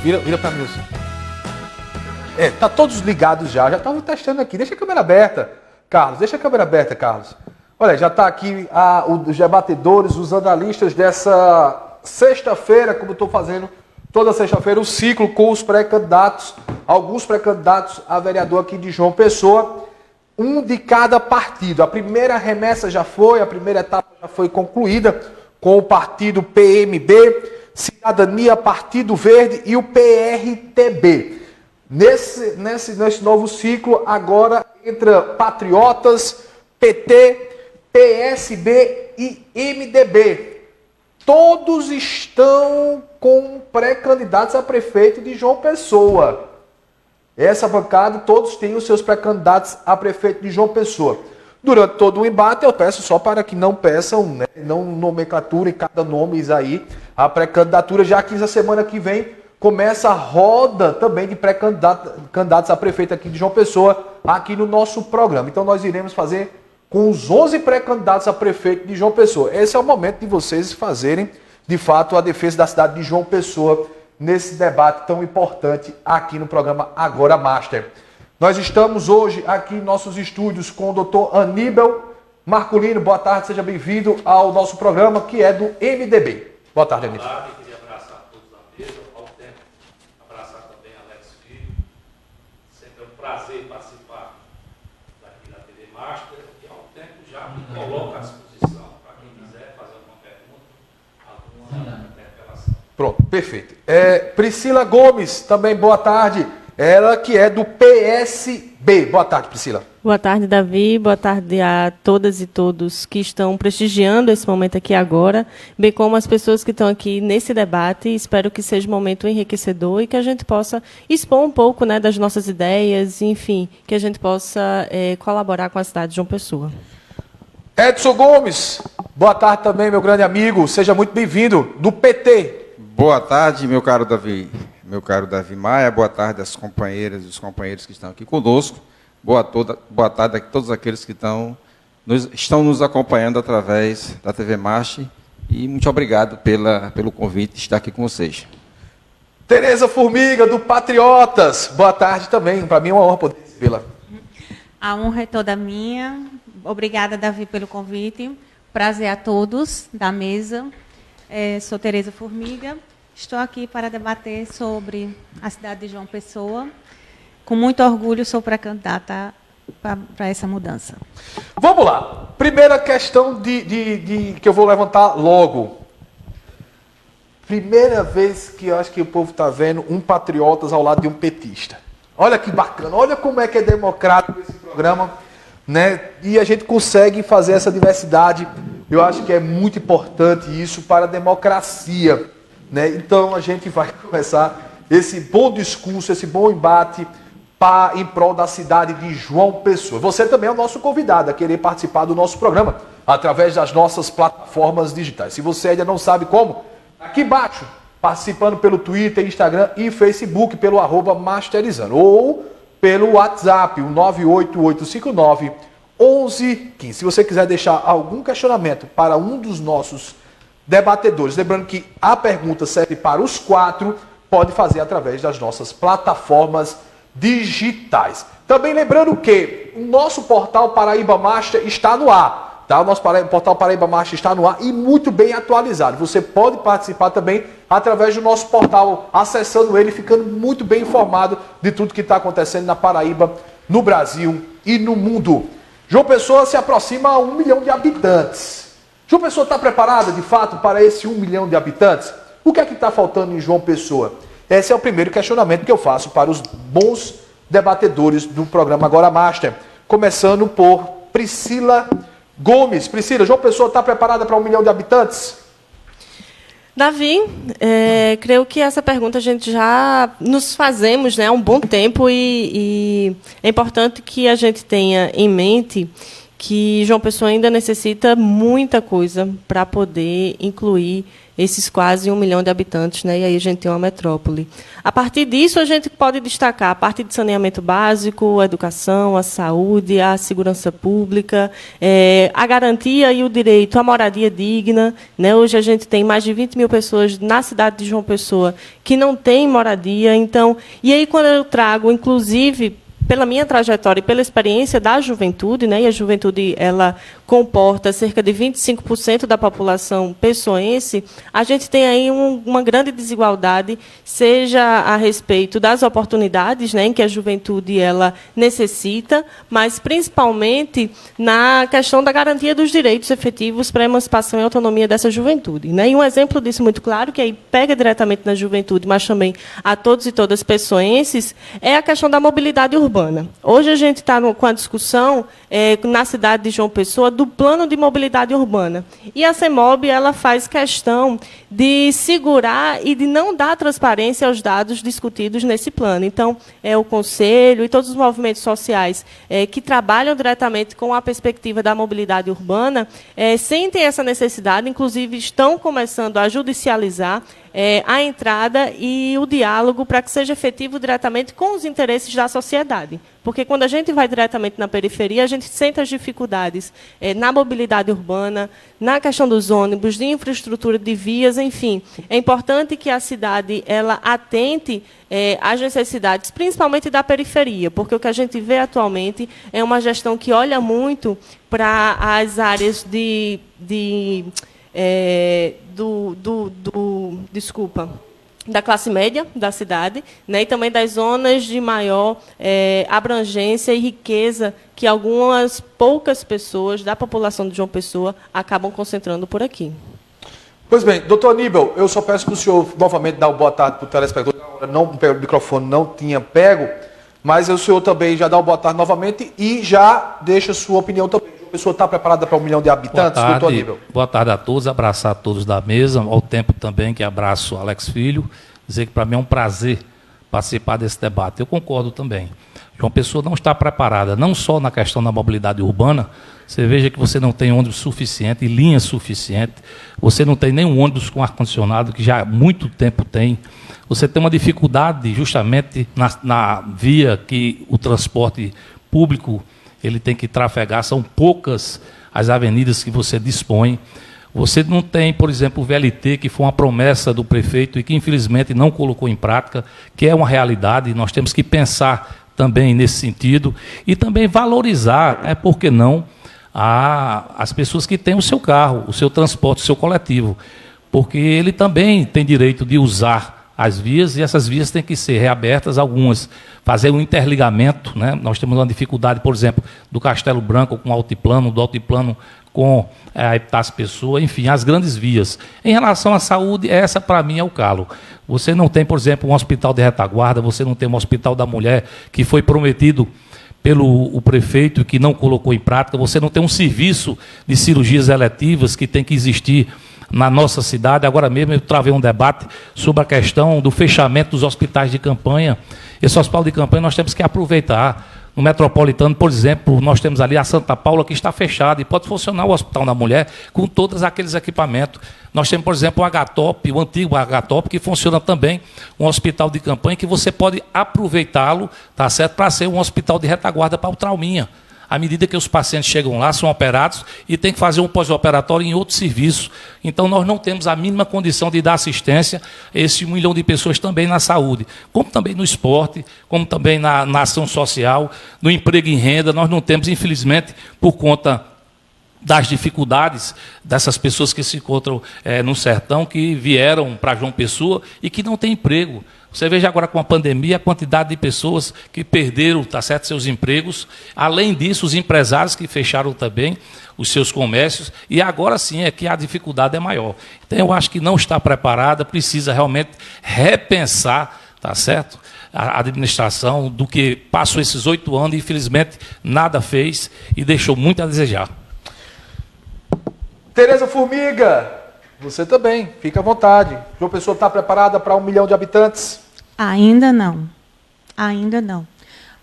Vira para mim. Tá todos ligados já estava testando aqui. Deixa a câmera aberta, Carlos. Olha, já está aqui os debatedores, os analistas dessa sexta-feira, como eu estou fazendo toda sexta-feira, o ciclo com os pré-candidatos, alguns pré-candidatos a vereador aqui de João Pessoa, um de cada partido. A primeira remessa já foi, a primeira etapa já foi concluída com o partido PMB, Cidadania, Partido Verde e o PRTB. Nesse novo ciclo, agora entra Patriotas, PT, PSB e MDB. Todos estão com pré-candidatos a prefeito de João Pessoa. Essa bancada, todos têm os seus pré-candidatos a prefeito de João Pessoa. Durante todo o embate, eu peço só para que não peçam, né, não nomenclaturem cada nome aí, a pré-candidatura, já que na semana que vem começa a roda também de pré-candidatos a prefeito aqui de João Pessoa, aqui no nosso programa. Então nós iremos fazer com os 11 pré-candidatos a prefeito de João Pessoa. Esse é o momento de vocês fazerem, de fato, a defesa da cidade de João Pessoa nesse debate tão importante aqui no programa Agora Master. Nós estamos hoje aqui em nossos estúdios com o doutor Aníbal Marculino. Boa tarde, seja bem-vindo ao nosso programa, que é do MDB. Boa tarde, Aníbal. Boa tarde, queria abraçar todos da mesa, ao tempo, abraçar também Alex Filho. Sempre é um prazer participar daqui da TV Master, e ao tempo já me coloca à disposição para quem quiser fazer alguma pergunta, alguma interpelação. Pronto, perfeito. Priscila Gomes, também boa tarde. Ela que é do PSB. Boa tarde, Priscila. Boa tarde, Davi. Boa tarde a todas e todos que estão prestigiando esse momento aqui agora, bem como as pessoas que estão aqui nesse debate. Espero que seja um momento enriquecedor e que a gente possa expor um pouco, né, das nossas ideias, enfim, que a gente possa colaborar com a cidade de João Pessoa. Edson Gomes, boa tarde também, meu grande amigo. Seja muito bem-vindo, do PT. Boa tarde, meu caro Davi Maia, boa tarde às companheiras e os companheiros que estão aqui conosco, boa tarde a todos aqueles que estão nos acompanhando através da TV Master, e muito obrigado pelo convite de estar aqui com vocês. Tereza Formiga, do Patriotas, boa tarde também, para mim é uma honra poder recebê-la. A honra é toda minha, obrigada, Davi, pelo convite, prazer a todos da mesa, sou Tereza Formiga. Estou aqui para debater sobre a cidade de João Pessoa. Com muito orgulho, sou pré-candidata para essa mudança. Vamos lá. Primeira questão que eu vou levantar logo. Primeira vez que eu acho que o povo está vendo um Patriotas ao lado de um petista. Olha que bacana. Olha como é que é democrático esse programa, né? E a gente consegue fazer essa diversidade. Eu acho que é muito importante isso para a democracia. Né? Então a gente vai começar esse bom discurso, esse bom embate em prol da cidade de João Pessoa. Você também é o nosso convidado a querer participar do nosso programa através das nossas plataformas digitais. Se você ainda não sabe como, aqui embaixo, participando pelo Twitter, Instagram e Facebook, pelo @masterizando, ou pelo WhatsApp, o 98859-1115. Se você quiser deixar algum questionamento para um dos nossos debatedores, lembrando que a pergunta serve para os 4, pode fazer através das nossas plataformas digitais. Também lembrando que o nosso portal Paraíba Master está no ar, tá? O nosso portal Paraíba Master está no ar e muito bem atualizado. Você pode participar também através do nosso portal, acessando ele, ficando muito bem informado de tudo que está acontecendo na Paraíba, no Brasil e no mundo. João Pessoa se aproxima a 1 milhão de habitantes. João Pessoa está preparada, de fato, para esse 1 milhão de habitantes? O que é que está faltando em João Pessoa? Esse é o primeiro questionamento que eu faço para os bons debatedores do programa Agora Master. Começando por Priscila Gomes. Priscila, João Pessoa está preparada para 1 milhão de habitantes? Davi, creio que essa pergunta a gente já nos fazemos, né, há um bom tempo e é importante que a gente tenha em mente que João Pessoa ainda necessita muita coisa para poder incluir esses quase 1 milhão de habitantes, né? E aí a gente tem uma metrópole. A partir disso, a gente pode destacar a parte de saneamento básico, a educação, a saúde, a segurança pública, a garantia e o direito à moradia digna, né? Hoje a gente tem mais de 20 mil pessoas na cidade de João Pessoa que não têm moradia. Então, e aí quando eu trago, inclusive, pela minha trajetória e pela experiência da juventude, né, e a juventude ela comporta cerca de 25% da população pessoense, a gente tem aí uma grande desigualdade, seja a respeito das oportunidades, né, em que a juventude ela necessita, mas principalmente na questão da garantia dos direitos efetivos para a emancipação e autonomia dessa juventude, né? E um exemplo disso muito claro, que aí pega diretamente na juventude, mas também a todos e todas pessoenses, é a questão da mobilidade urbana. Hoje a gente está com a discussão na cidade de João Pessoa do plano de mobilidade urbana. E a CEMOB ela faz questão de segurar e de não dar transparência aos dados discutidos nesse plano. Então, o Conselho e todos os movimentos sociais que trabalham diretamente com a perspectiva da mobilidade urbana sentem essa necessidade, inclusive estão começando a judicializar a entrada e o diálogo para que seja efetivo diretamente com os interesses da sociedade. Porque quando a gente vai diretamente na periferia, a gente sente as dificuldades na mobilidade urbana, na questão dos ônibus, de infraestrutura de vias, enfim. É importante que a cidade ela atente às necessidades, principalmente da periferia, porque o que a gente vê atualmente é uma gestão que olha muito para as áreas da classe média da cidade, né, e também das zonas de maior abrangência e riqueza que algumas poucas pessoas da população de João Pessoa acabam concentrando por aqui. Pois bem, doutor Aníbal, eu só peço que o senhor novamente dá uma boa tarde para o telespectador. O microfone não tinha pego, mas o senhor também já dá uma boa tarde novamente e já deixa sua opinião também. A pessoa está preparada para 1 milhão de habitantes, doutor Aníbal? Boa tarde a todos, abraçar a todos da mesa, ao tempo também que abraço o Alex Filho, dizer que para mim é um prazer participar desse debate. Eu concordo também. João Pessoa não está preparada, não só na questão da mobilidade urbana, você veja que você não tem ônibus suficiente e linha suficiente, você não tem nenhum ônibus com ar-condicionado, que já há muito tempo tem, você tem uma dificuldade justamente na via que o transporte público ele tem que trafegar, são poucas as avenidas que você dispõe. Você não tem, por exemplo, o VLT, que foi uma promessa do prefeito e que, infelizmente, não colocou em prática, que é uma realidade, nós temos que pensar também nesse sentido e também valorizar, por que não, as pessoas que têm o seu carro, o seu transporte, o seu coletivo, porque ele também tem direito de usar as vias, e essas vias têm que ser reabertas, algumas, fazer um interligamento, né? Nós temos uma dificuldade, por exemplo, do Castelo Branco com o altiplano, do altiplano com a Epitácio Pessoa, enfim, as grandes vias. Em relação à saúde, essa para mim é o calo. Você não tem, por exemplo, um hospital de retaguarda, você não tem um hospital da mulher que foi prometido pelo prefeito que não colocou em prática, você não tem um serviço de cirurgias eletivas que tem que existir na nossa cidade. Agora mesmo eu travei um debate sobre a questão do fechamento dos hospitais de campanha. Esse hospital de campanha nós temos que aproveitar. No Metropolitano, por exemplo, nós temos ali a Santa Paula, que está fechada, e pode funcionar o Hospital da Mulher com todos aqueles equipamentos. Nós temos, por exemplo, o HTOP, o antigo HTOP, que funciona também, um hospital de campanha, que você pode aproveitá-lo, tá certo, para ser um hospital de retaguarda para o trauminha. À medida que os pacientes chegam lá, são operados e tem que fazer um pós-operatório em outro serviço. Então, nós não temos a mínima condição de dar assistência a esse 1 milhão de pessoas também na saúde, como também no esporte, como também na ação social, no emprego em renda. Nós não temos, infelizmente, por conta das dificuldades dessas pessoas que se encontram no sertão, que vieram para João Pessoa e que não têm emprego. Você veja agora com a pandemia a quantidade de pessoas que perderam, tá certo, seus empregos. Além disso, os empresários que fecharam também os seus comércios. E agora sim é que a dificuldade é maior. Então eu acho que não está preparada, precisa realmente repensar, tá certo, a administração do que passou esses 8 anos e infelizmente nada fez e deixou muito a desejar. Tereza Formiga, você também, fica à vontade. João Pessoa está preparada para 1 milhão de habitantes? Ainda não. Ainda não.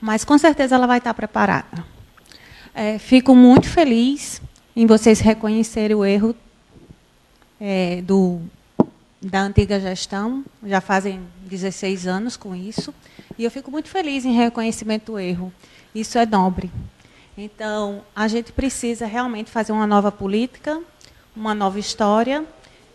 Mas com certeza ela vai estar preparada. Fico muito feliz em vocês reconhecerem o erro do da antiga gestão, já fazem 16 anos com isso, e eu fico muito feliz em reconhecimento do erro. Isso é nobre. Então, a gente precisa realmente fazer uma nova política, uma nova história,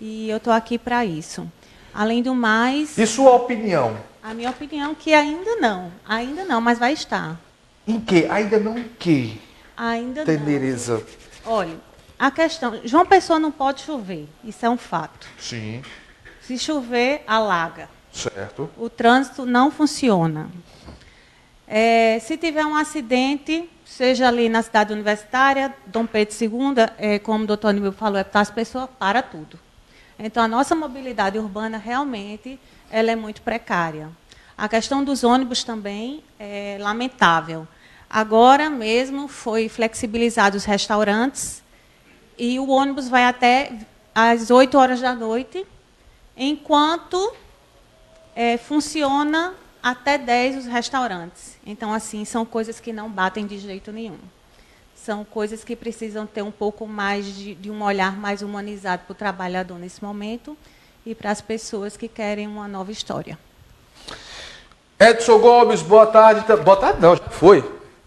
e eu estou aqui para isso. Além do mais... E sua opinião? A minha opinião é que ainda não, mas vai estar. Em quê? Ainda não em quê? Ainda não. Tenereza. Olha, a questão... João Pessoa não pode chover, isso é um fato. Sim. Se chover, alaga. Certo. O trânsito não funciona. Se tiver um acidente, seja ali na cidade universitária, Dom Pedro II, como o doutor Aníbal falou, as pessoas param tudo. Então, a nossa mobilidade urbana, realmente, ela é muito precária. A questão dos ônibus também é lamentável. Agora mesmo foi flexibilizado os restaurantes e o ônibus vai até às 8 horas da noite, enquanto funciona até 10 os restaurantes. Então, assim, são coisas que não batem de jeito nenhum. São coisas que precisam ter um pouco mais de um olhar mais humanizado para o trabalhador nesse momento e para as pessoas que querem uma nova história. Edson Gomes, boa tarde. Boa tarde não, já foi.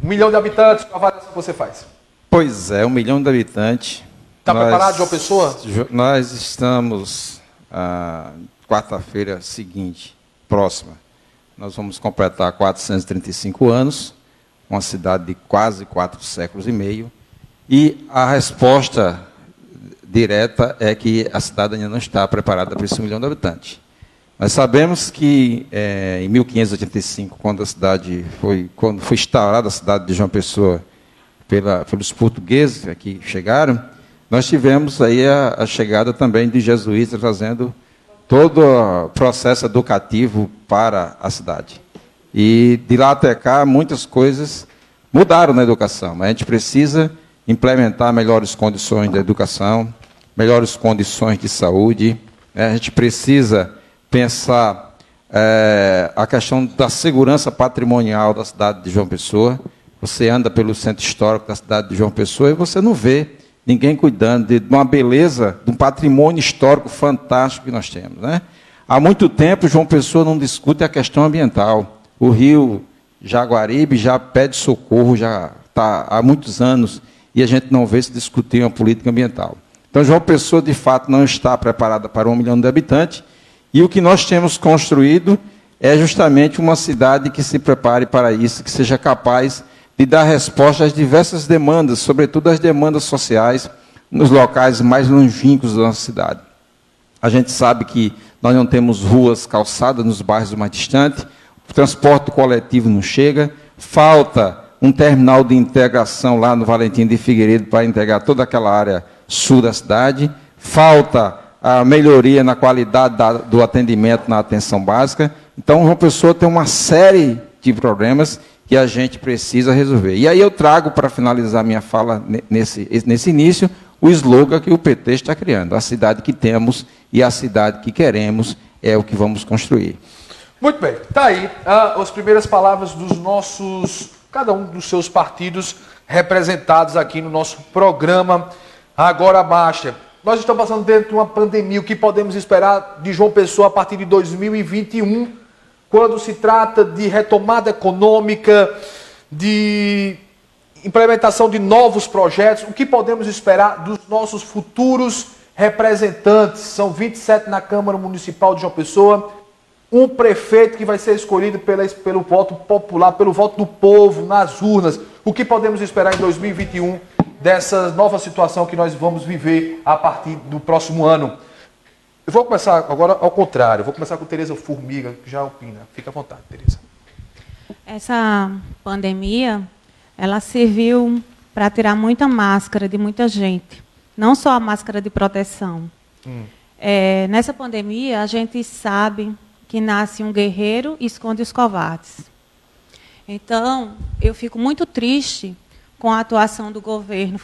1 milhão de habitantes, qual a avaliação que você faz? Pois é, 1 milhão de habitantes. Está preparado, João Pessoa? Nós estamos, quarta-feira seguinte, próxima, nós vamos completar 435 anos, uma cidade de quase 4 séculos e meio, e a resposta direta é que a cidade ainda não está preparada para esse 1 milhão de habitantes. Nós sabemos que em 1585, quando foi instaurada a cidade de João Pessoa pelos portugueses que chegaram, nós tivemos aí a chegada também de jesuítas trazendo todo o processo educativo para a cidade. E de lá até cá, muitas coisas mudaram na educação, mas a gente precisa implementar melhores condições de educação, melhores condições de saúde, né? A gente precisa pensar a questão da segurança patrimonial da cidade de João Pessoa. Você anda pelo centro histórico da cidade de João Pessoa e você não vê ninguém cuidando de uma beleza, de um patrimônio histórico fantástico que nós temos, né? Há muito tempo, João Pessoa não discute a questão ambiental. O rio Jaguaribe já pede socorro, já está há muitos anos, e a gente não vê se discutir uma política ambiental. Então, João Pessoa, de fato, não está preparada para 1 milhão de habitantes, e o que nós temos construído é justamente uma cidade que se prepare para isso, que seja capaz de dar resposta às diversas demandas, sobretudo às demandas sociais, nos locais mais longínquos da nossa cidade. A gente sabe que nós não temos ruas calçadas nos bairros mais distantes, o transporte coletivo não chega, falta um terminal de integração lá no Valentim de Figueiredo para integrar toda aquela área sul da cidade, falta a melhoria na qualidade do atendimento na atenção básica. Então, João Pessoa tem uma série de problemas que a gente precisa resolver. E aí eu trago, para finalizar minha fala nesse início, o slogan que o PT está criando. A cidade que temos e a cidade que queremos é o que vamos construir. Muito bem. Está aí as primeiras palavras dos nossos, cada um dos seus partidos representados aqui no nosso programa Agora Basta. Nós estamos passando dentro de uma pandemia. O que podemos esperar de João Pessoa a partir de 2021, quando se trata de retomada econômica, de implementação de novos projetos? O que podemos esperar dos nossos futuros representantes? São 27 na Câmara Municipal de João Pessoa, um prefeito que vai ser escolhido pelo voto popular, pelo voto do povo, nas urnas. O que podemos esperar em 2021 dessa nova situação que nós vamos viver a partir do próximo ano? Eu vou começar agora ao contrário. Eu vou começar com Tereza Formiga, que já opina. Fica à vontade, Tereza. Essa pandemia, ela serviu para tirar muita máscara de muita gente. Não só a máscara de proteção. Nessa pandemia, a gente sabe que nasce um guerreiro e esconde os covardes. Então, eu fico muito triste com a atuação do governo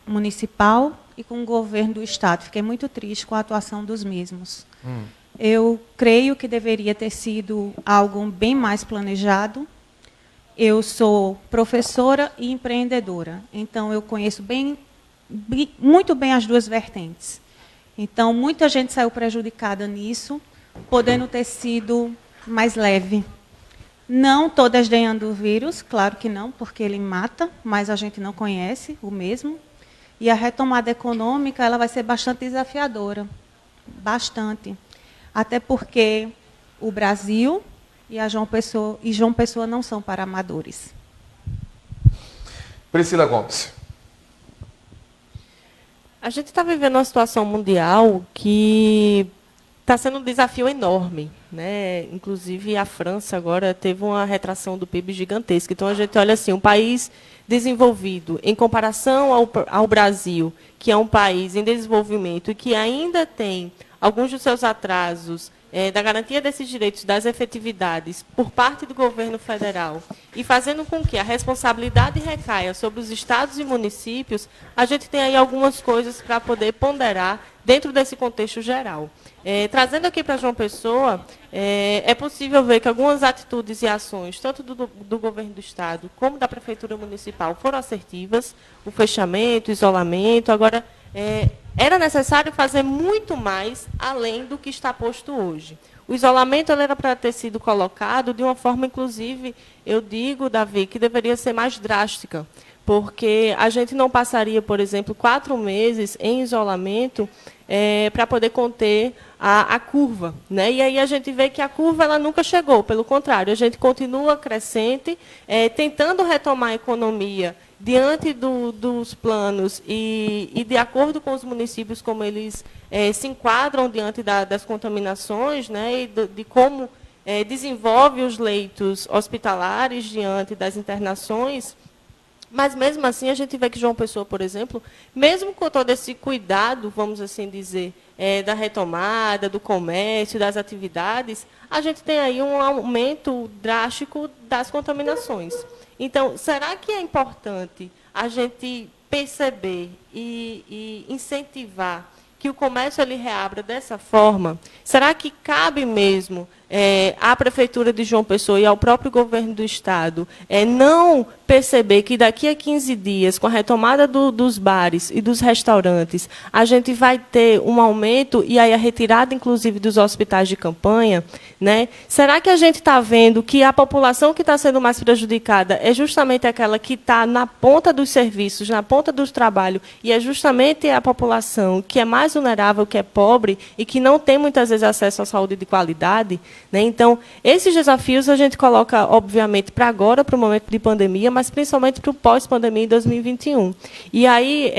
municipal e com o governo do Estado. Fiquei muito triste com a atuação dos mesmos. Eu creio que deveria ter sido algo bem mais planejado. Eu sou professora e empreendedora, então eu conheço muito bem as duas vertentes. Então, muita gente saiu prejudicada nisso, podendo ter sido mais leve. Não estou desdenhando o vírus, claro que não, porque ele mata, mas a gente não conhece o mesmo. E a retomada econômica ela vai ser bastante desafiadora, bastante. Até porque o Brasil e João Pessoa não são para amadores. Priscila Gomes. A gente está vivendo uma situação mundial que está sendo um desafio enorme, né? Inclusive, a França agora teve uma retração do PIB gigantesca. Então, a gente olha assim, um país desenvolvido, em comparação ao Brasil, que é um país em desenvolvimento e que ainda tem alguns dos seus atrasos da garantia desses direitos, das efetividades, por parte do governo federal, e fazendo com que a responsabilidade recaia sobre os estados e municípios, a gente tem aí algumas coisas para poder ponderar dentro desse contexto geral. Trazendo aqui para João Pessoa, é possível ver que algumas atitudes e ações, tanto do governo do Estado como da Prefeitura Municipal, foram assertivas, o fechamento, o isolamento. Agora, era necessário fazer muito mais além do que está posto hoje. O isolamento era para ter sido colocado de uma forma, inclusive, eu digo, Davi, que deveria ser mais drástica, porque a gente não passaria, por exemplo, 4 meses em isolamento para poder conter a curva, né? E aí a gente vê que a curva ela nunca chegou, pelo contrário, a gente continua crescente, tentando retomar a economia diante dos planos e de acordo com os municípios, como eles se enquadram diante das contaminações, né? E de como desenvolve os leitos hospitalares diante das internações. Mas, mesmo assim, a gente vê que João Pessoa, por exemplo, mesmo com todo esse cuidado, vamos assim dizer, da retomada, do comércio, das atividades, a gente tem aí um aumento drástico das contaminações. Então, será que é importante a gente perceber e incentivar que o comércio ele reabra dessa forma? Será que cabe mesmo à Prefeitura de João Pessoa e ao próprio governo do Estado não perceber que daqui a 15 dias, com a retomada dos bares e dos restaurantes, a gente vai ter um aumento e aí a retirada, inclusive, dos hospitais de campanha, né? Será que a gente está vendo que a população que está sendo mais prejudicada é justamente aquela que está na ponta dos serviços, na ponta do trabalho, e é justamente a população que é mais vulnerável, que é pobre e que não tem, muitas vezes, acesso à saúde de qualidade, né? Então, esses desafios a gente coloca, obviamente, para agora, para o momento de pandemia, mas principalmente para o pós-pandemia em 2021. E aí,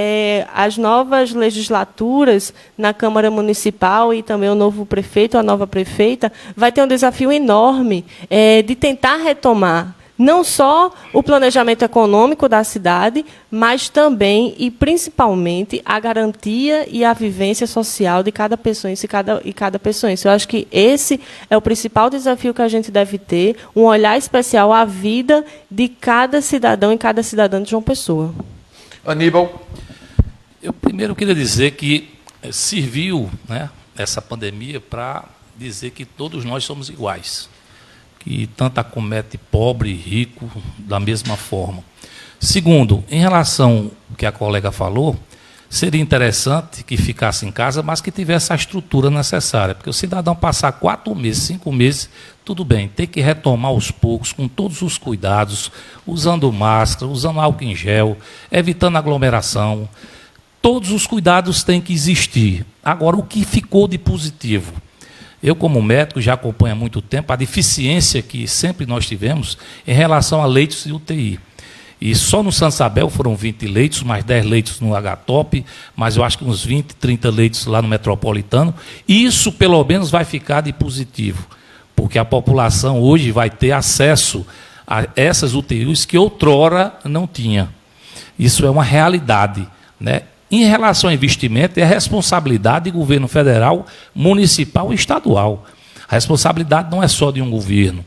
as novas legislaturas na Câmara Municipal e também o novo prefeito, a nova prefeita, vai ter um desafio enorme de tentar retomar não só o planejamento econômico da cidade, mas também e principalmente a garantia e a vivência social de cada pessoense e cada pessoense. Eu acho que esse é o principal desafio que a gente deve ter, um olhar especial à vida de cada cidadão e cada cidadã de João Pessoa. Aníbal. Eu primeiro queria dizer que serviu, né, essa pandemia para dizer que todos nós somos iguais, que tanto acomete pobre e rico da mesma forma. Segundo, em relação ao que a colega falou, seria interessante que ficasse em casa, mas que tivesse a estrutura necessária, porque o cidadão passar 4 meses, 5 meses, tudo bem, tem que retomar aos poucos, com todos os cuidados, usando máscara, usando álcool em gel, evitando aglomeração. Todos os cuidados têm que existir. Agora, o que ficou de positivo? Eu, como médico, já acompanho há muito tempo a deficiência que sempre nós tivemos em relação a leitos de UTI. E só no Santa Isabel foram 20 leitos, mais 10 leitos no H-Top, mas eu acho que uns 20, 30 leitos lá no Metropolitano. Isso, pelo menos, vai ficar de positivo, porque a população hoje vai ter acesso a essas UTIs que outrora não tinha. Isso é uma realidade, né? Em relação ao investimento, é a responsabilidade do governo federal, municipal e estadual. A responsabilidade não é só de um governo.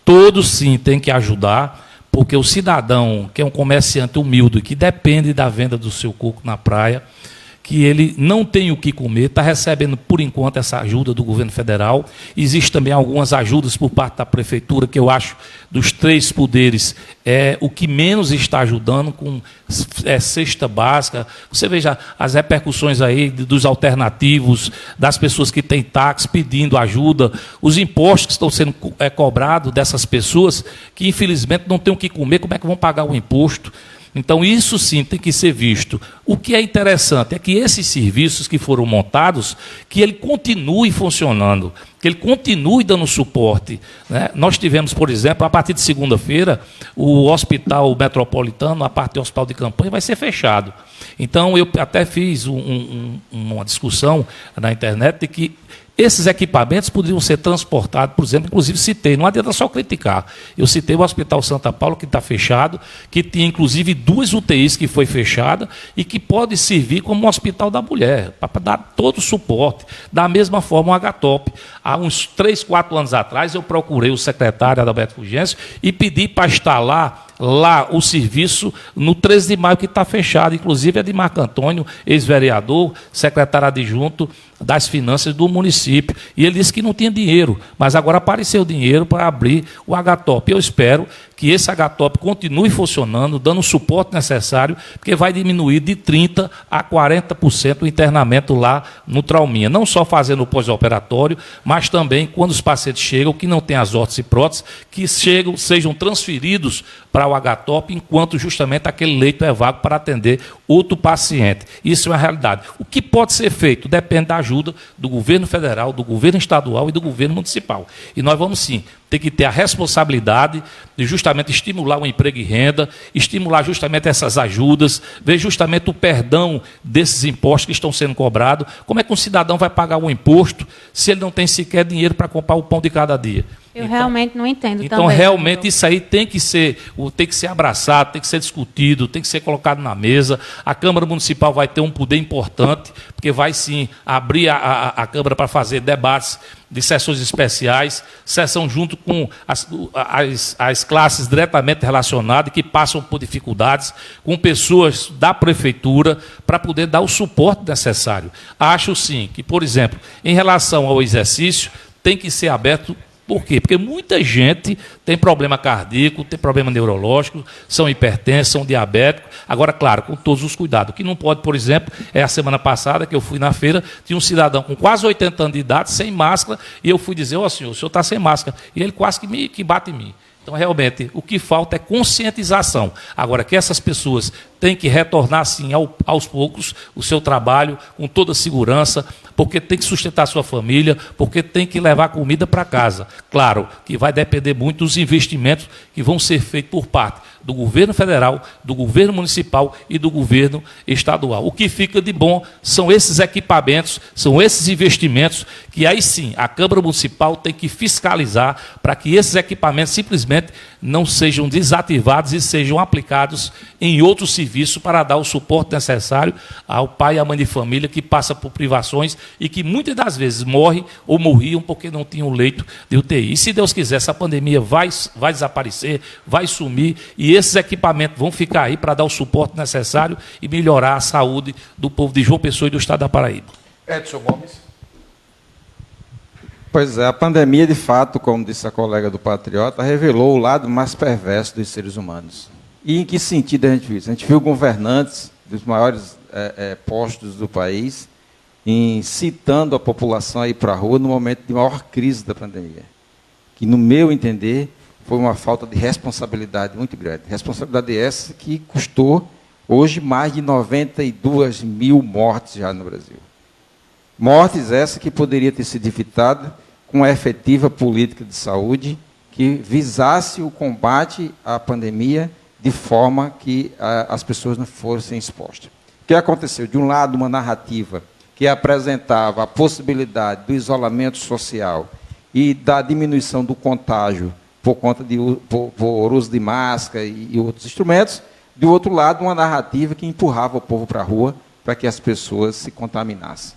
Todos, sim, têm que ajudar, porque o cidadão, que é um comerciante humilde, que depende da venda do seu coco na praia, que ele não tem o que comer, está recebendo, por enquanto, essa ajuda do governo federal. Existem também algumas ajudas por parte da prefeitura, que eu acho, dos 3 poderes, é o que menos está ajudando, com cesta básica. Você veja as repercussões aí dos alternativos, das pessoas que têm táxi pedindo ajuda, os impostos que estão sendo cobrados dessas pessoas, que infelizmente não têm o que comer, como é que vão pagar o imposto? Então, isso sim tem que ser visto. O que é interessante é que esses serviços que foram montados, que ele continue funcionando, que ele continue dando suporte, né? Nós tivemos, por exemplo, a partir de segunda-feira, o Hospital Metropolitano, a parte do hospital de campanha, vai ser fechado. Então, eu até fiz uma discussão na internet de que esses equipamentos poderiam ser transportados, por exemplo, inclusive citei, não adianta só criticar. Eu citei o Hospital Santa Paula, que está fechado, que tinha inclusive 2 UTIs que foi fechada e que pode servir como um hospital da mulher, para dar todo o suporte. Da mesma forma, o Agatop. Há uns 3, 4 anos atrás, eu procurei o secretário Adalberto Fulgêncio e pedi para instalar lá o serviço no 13 de maio, que está fechado, inclusive é de Marco Antônio, ex-vereador, secretário adjunto das finanças do município, e ele disse que não tinha dinheiro, mas agora apareceu dinheiro para abrir o Agatop. Eu espero que esse Agatop continue funcionando, dando o suporte necessário, porque vai diminuir de 30% a 40% o internamento lá no Trauminha, não só fazendo o pós-operatório, mas também quando os pacientes chegam, que não têm as órteses e próteses, que sejam transferidos para o Agatop, enquanto justamente aquele leito é vago para atender outro paciente. Isso é uma realidade. O que pode ser feito depende da ajuda do governo federal, do governo estadual e do governo municipal. E nós vamos, sim, ter que ter a responsabilidade de justamente estimular o emprego e renda, estimular justamente essas ajudas, ver justamente o perdão desses impostos que estão sendo cobrados. Como é que um cidadão vai pagar um imposto se ele não tem sequer dinheiro para comprar o pão de cada dia? Eu realmente não entendo então, também. realmente, isso aí tem que ser abraçado, tem que ser discutido, tem que ser colocado na mesa. A Câmara Municipal vai ter um poder importante, porque vai, sim, abrir a Câmara para fazer debates de sessões especiais, sessão junto com as classes diretamente relacionadas, que passam por dificuldades, com pessoas da Prefeitura, para poder dar o suporte necessário. Acho, sim, que, por exemplo, em relação ao exercício, tem que ser aberto. Por quê? Porque muita gente tem problema cardíaco, tem problema neurológico, são hipertensos, são diabéticos. Agora, claro, com todos os cuidados. O que não pode, por exemplo, é a semana passada que eu fui na feira, tinha um cidadão com quase 80 anos de idade, sem máscara, e eu fui dizer, ó, senhor, o senhor está sem máscara. E ele quase que bate em mim. Então, realmente, o que falta é conscientização. Agora, que essas pessoas têm que retornar, sim, aos poucos, o seu trabalho, com toda a segurança, porque tem que sustentar a sua família, porque tem que levar comida para casa. Claro que vai depender muito dos investimentos que vão ser feitos por parte do governo federal, do governo municipal e do governo estadual. O que fica de bom são esses equipamentos, são esses investimentos, que aí sim a Câmara Municipal tem que fiscalizar para que esses equipamentos simplesmente não sejam desativados e sejam aplicados em outro serviço para dar o suporte necessário ao pai e à mãe de família que passa por privações e que muitas das vezes morrem ou morriam porque não tinham leito de UTI. E se Deus quiser, essa pandemia vai desaparecer, vai sumir e esses equipamentos vão ficar aí para dar o suporte necessário e melhorar a saúde do povo de João Pessoa e do estado da Paraíba. Edson Gomes. Pois é, a pandemia, de fato, como disse a colega do Patriota, revelou o lado mais perverso dos seres humanos. E em que sentido a gente viu isso? A gente viu governantes dos maiores postos do país incitando a população a ir para a rua no momento de maior crise da pandemia. Que, no meu entender, foi uma falta de responsabilidade muito grande. Responsabilidade essa que custou, hoje, mais de 92 mil mortes já no Brasil. Mortes essas que poderia ter sido evitadas com a efetiva política de saúde que visasse o combate à pandemia de forma que as pessoas não fossem expostas. O que aconteceu? De um lado, uma narrativa que apresentava a possibilidade do isolamento social e da diminuição do contágio por conta por uso de máscara e outros instrumentos. Do outro lado, uma narrativa que empurrava o povo para a rua para que as pessoas se contaminassem.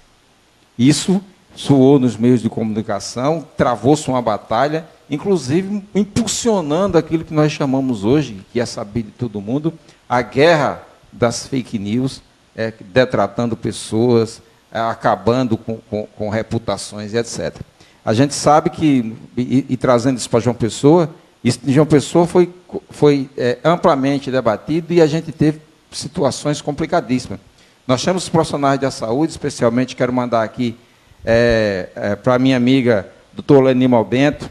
Isso soou nos meios de comunicação, travou-se uma batalha, inclusive impulsionando aquilo que nós chamamos hoje, que é sabido de todo mundo, a guerra das fake news, detratando pessoas, acabando com reputações e etc. A gente sabe que, e trazendo isso para João Pessoa, isso de João Pessoa foi amplamente debatido e a gente teve situações complicadíssimas. Nós temos profissionais da saúde, especialmente quero mandar aqui para a minha amiga doutora Leni Malbento,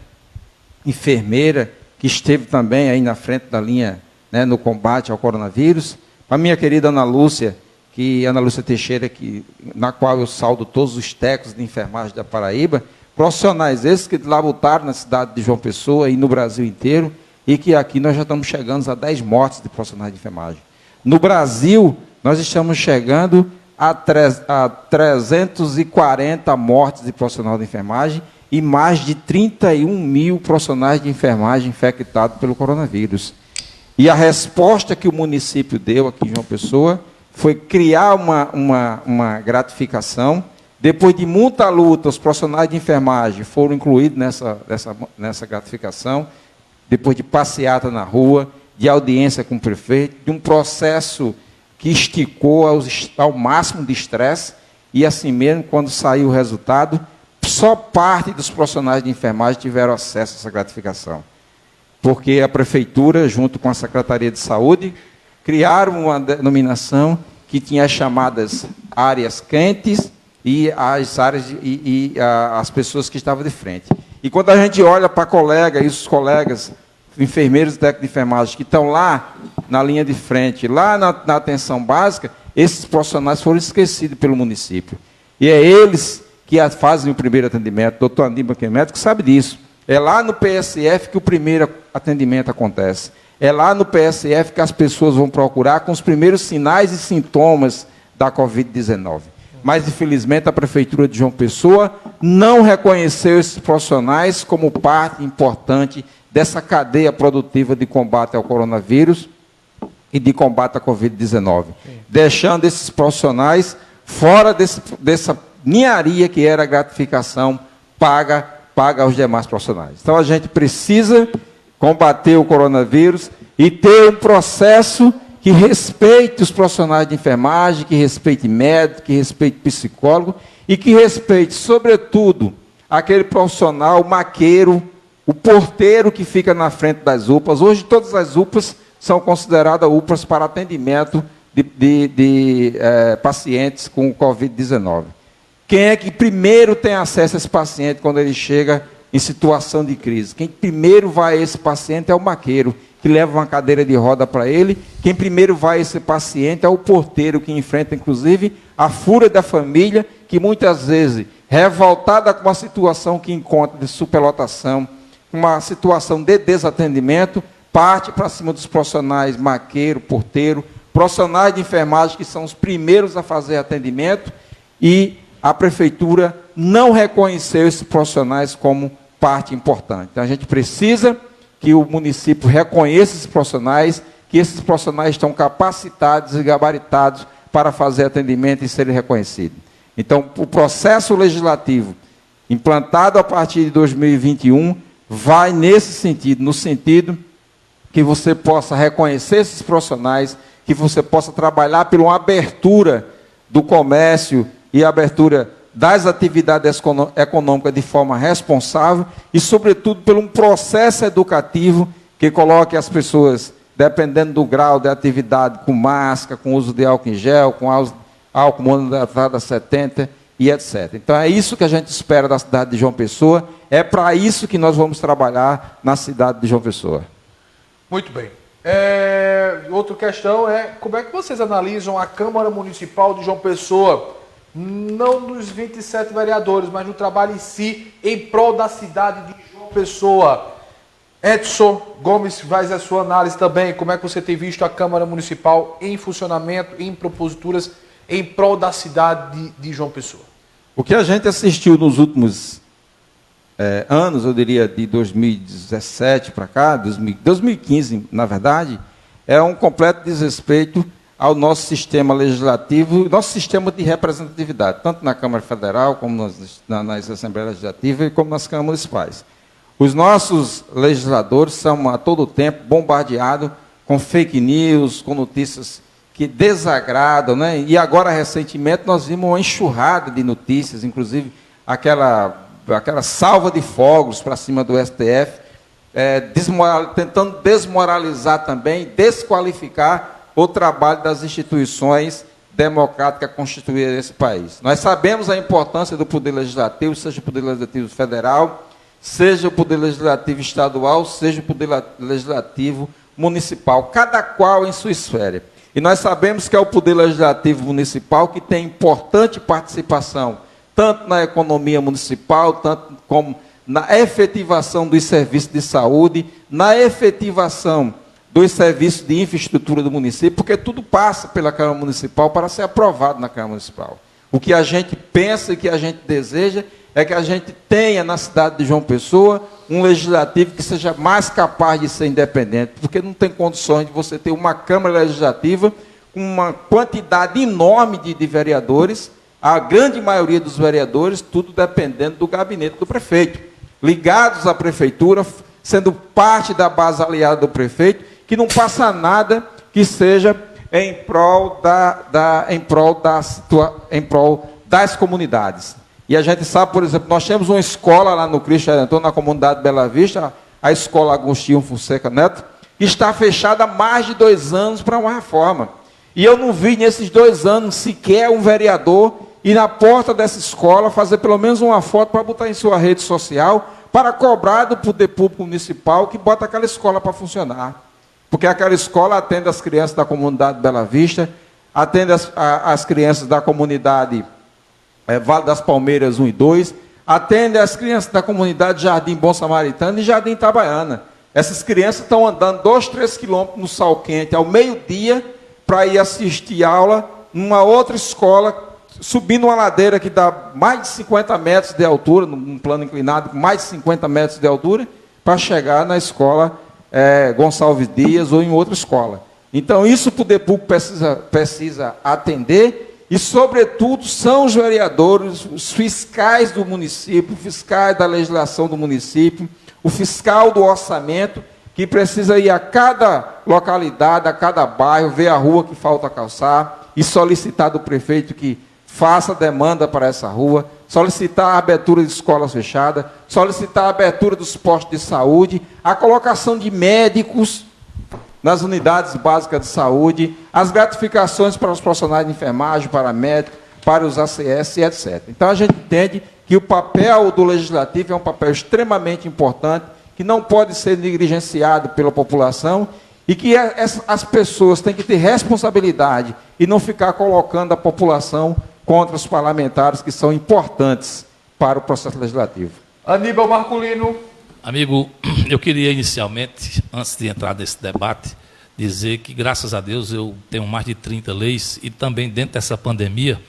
enfermeira, que esteve também aí na frente da linha, né, no combate ao coronavírus, para a minha querida Ana Lúcia Teixeira, na qual eu saldo todos os técnicos de enfermagem da Paraíba, profissionais esses que labutaram na cidade de João Pessoa e no Brasil inteiro, e que aqui nós já estamos chegando a 10 mortes de profissionais de enfermagem. No Brasil, nós estamos chegando a 340 mortes de profissional de enfermagem e mais de 31 mil profissionais de enfermagem infectados pelo coronavírus. E a resposta que o município deu aqui em João Pessoa foi criar uma gratificação. Depois de muita luta, os profissionais de enfermagem foram incluídos nessa gratificação, depois de passeata na rua, de audiência com o prefeito, de um processo que esticou ao máximo de estresse, e assim mesmo, quando saiu o resultado, só parte dos profissionais de enfermagem tiveram acesso a essa gratificação. Porque a prefeitura, junto com a Secretaria de Saúde, criaram uma denominação que tinha as chamadas áreas quentes e as áreas as pessoas que estavam de frente. E quando a gente olha para colega e os colegas enfermeiros e técnicos de enfermagem que estão lá na linha de frente, lá na atenção básica, esses profissionais foram esquecidos pelo município. E é eles que fazem o primeiro atendimento. O doutor Aníbal, que é médico, sabe disso. É lá no PSF que o primeiro atendimento acontece. É lá no PSF que as pessoas vão procurar com os primeiros sinais e sintomas da Covid-19. Mas, infelizmente, a Prefeitura de João Pessoa não reconheceu esses profissionais como parte importante dessa cadeia produtiva de combate ao coronavírus e de combate à Covid-19, deixando esses profissionais fora dessa ninharia que era a gratificação paga aos demais profissionais. Então, a gente precisa combater o coronavírus e ter um processo que respeite os profissionais de enfermagem, que respeite médico, que respeite psicólogo e que respeite, sobretudo, aquele profissional maqueiro, o porteiro que fica na frente das UPAs. Hoje, todas as UPAs são consideradas UPAs para atendimento de pacientes com Covid-19. Quem é que primeiro tem acesso a esse paciente quando ele chega em situação de crise? Quem primeiro vai a esse paciente é o maqueiro, que leva uma cadeira de roda para ele. Quem primeiro vai a esse paciente é o porteiro, que enfrenta, inclusive, a fúria da família, que muitas vezes, revoltada com a situação que encontra de superlotação, uma situação de desatendimento, parte para cima dos profissionais maqueiro, porteiro, profissionais de enfermagem, que são os primeiros a fazer atendimento, e a Prefeitura não reconheceu esses profissionais como parte importante. Então, a gente precisa que o município reconheça esses profissionais, que esses profissionais estão capacitados e gabaritados para fazer atendimento e serem reconhecidos. Então, o processo legislativo implantado a partir de 2021 vai nesse sentido, no sentido que você possa reconhecer esses profissionais, que você possa trabalhar por uma abertura do comércio e abertura das atividades econômicas de forma responsável e, sobretudo, por um processo educativo que coloque as pessoas, dependendo do grau de atividade, com máscara, com uso de álcool em gel, com álcool monohidratada 70 e etc. Então, é isso que a gente espera da cidade de João Pessoa, é para isso que nós vamos trabalhar na cidade de João Pessoa. Muito bem. Outra questão é, como é que vocês analisam a Câmara Municipal de João Pessoa, não dos 27 vereadores, mas no trabalho em si, em prol da cidade de João Pessoa? Edson Gomes, faz a sua análise também. Como é que você tem visto a Câmara Municipal em funcionamento, em proposituras, em prol da cidade de João Pessoa? O que a gente assistiu nos últimos anos, eu diria de 2017 para cá, 2015, na verdade, é um completo desrespeito ao nosso sistema legislativo, nosso sistema de representatividade, tanto na Câmara Federal, como nas Assembleias Legislativas e como nas câmaras municipais. Os nossos legisladores são a todo tempo bombardeados com fake news, com notícias que desagradam, né? E agora, recentemente, nós vimos uma enxurrada de notícias, inclusive aquela salva de fogos para cima do STF, tentando desmoralizar também, desqualificar o trabalho das instituições democráticas constituídas nesse país. Nós sabemos a importância do Poder Legislativo, seja o Poder Legislativo Federal, seja o Poder Legislativo Estadual, seja o Poder Legislativo Municipal, cada qual em sua esfera. E nós sabemos que é o Poder Legislativo Municipal que tem importante participação, tanto na economia municipal, tanto como na efetivação dos serviços de saúde, na efetivação dos serviços de infraestrutura do município, porque tudo passa pela Câmara Municipal para ser aprovado na Câmara Municipal. O que a gente pensa e que a gente deseja é que a gente tenha na cidade de João Pessoa um legislativo que seja mais capaz de ser independente, porque não tem condições de você ter uma Câmara Legislativa com uma quantidade enorme de vereadores, a grande maioria dos vereadores, tudo dependendo do gabinete do prefeito, ligados à prefeitura, sendo parte da base aliada do prefeito, que não passa nada que seja em prol das comunidades. E a gente sabe, por exemplo, nós temos uma escola lá no Cristo Redentor, na comunidade Bela Vista, a escola Agostinho Fonseca Neto, que está fechada há mais de 2 anos para uma reforma. E eu não vi nesses 2 anos sequer um vereador ir na porta dessa escola fazer pelo menos uma foto para botar em sua rede social, para cobrar do poder público municipal que bota aquela escola para funcionar. Porque aquela escola atende as crianças da comunidade Bela Vista, atende as crianças da comunidade Vale das Palmeiras 1 e 2, atende as crianças da comunidade Jardim Bom Samaritano e Jardim Itabaiana. Essas crianças estão andando 2, 3 quilômetros no sol quente, ao meio-dia, para ir assistir aula numa outra escola, subindo uma ladeira que dá mais de 50 metros de altura, num plano inclinado, com mais de 50 metros de altura, para chegar na escola Gonçalves Dias ou em outra escola. Então, isso o poder público precisa atender, e, sobretudo, são os vereadores, os fiscais do município, fiscais da legislação do município, o fiscal do orçamento, que precisa ir a cada localidade, a cada bairro, ver a rua que falta calçar e solicitar do prefeito que faça demanda para essa rua, solicitar a abertura de escolas fechadas, solicitar a abertura dos postos de saúde, a colocação de médicos nas unidades básicas de saúde, as gratificações para os profissionais de enfermagem, paramédicos, para os ACS, etc. Então, a gente entende que o papel do legislativo é um papel extremamente importante, que não pode ser negligenciado pela população e que as pessoas têm que ter responsabilidade e não ficar colocando a população contra os parlamentares, que são importantes para o processo legislativo. Aníbal Marculino. Amigo, eu queria inicialmente, antes de entrar nesse debate, dizer que, graças a Deus, eu tenho mais de 30 leis e também dentro dessa pandemia,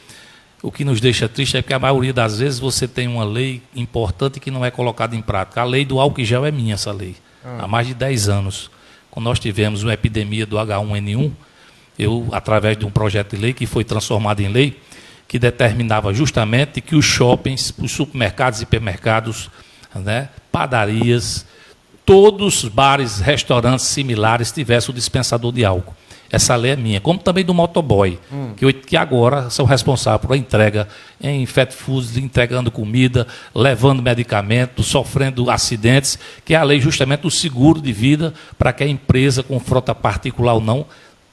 o que nos deixa triste é que a maioria das vezes você tem uma lei importante que não é colocada em prática. A lei do álcool em gel é minha, essa lei, há mais de 10 anos. Quando nós tivemos uma epidemia do H1N1, eu, através de um projeto de lei que foi transformado em lei, que determinava justamente que os shoppings, os supermercados e hipermercados, né, padarias, todos os bares, restaurantes similares tivessem o dispensador de álcool. Essa lei é minha, como também do motoboy, que agora são responsáveis por entrega em fast foods, entregando comida, levando medicamentos, sofrendo acidentes, que é a lei justamente do seguro de vida, para que a empresa, com frota particular ou não,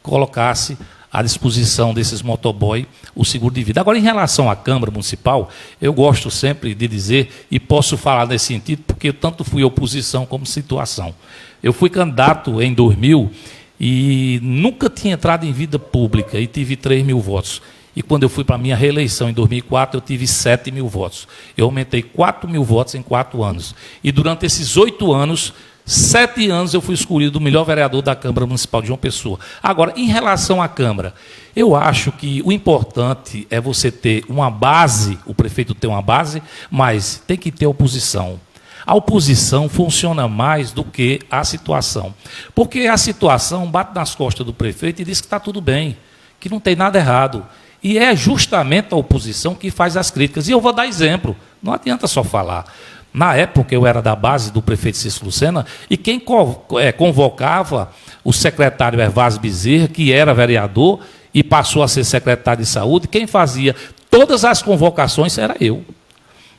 colocasse à disposição desses motoboy o seguro de vida. Agora, em relação à Câmara Municipal, eu gosto sempre de dizer, e posso falar nesse sentido, porque eu tanto fui oposição como situação. Eu fui candidato em 2000 e nunca tinha entrado em vida pública e tive 3 mil votos. E quando eu fui para a minha reeleição em 2004, eu tive 7 mil votos. Eu aumentei 4 mil votos em 4 anos. E durante esses 8 anos, 7 anos eu fui escolhido o melhor vereador da Câmara Municipal de João Pessoa. Agora, em relação à Câmara, eu acho que o importante é você ter uma base, o prefeito ter uma base, mas tem que ter oposição. A oposição funciona mais do que a situação. Porque a situação bate nas costas do prefeito e diz que está tudo bem, que não tem nada errado. E é justamente a oposição que faz as críticas. E eu vou dar exemplo, não adianta só falar. Na época, eu era da base do prefeito Cícero Lucena, e quem convocava o secretário Hervásio Bezerra, que era vereador, e passou a ser secretário de saúde, quem fazia todas as convocações era eu.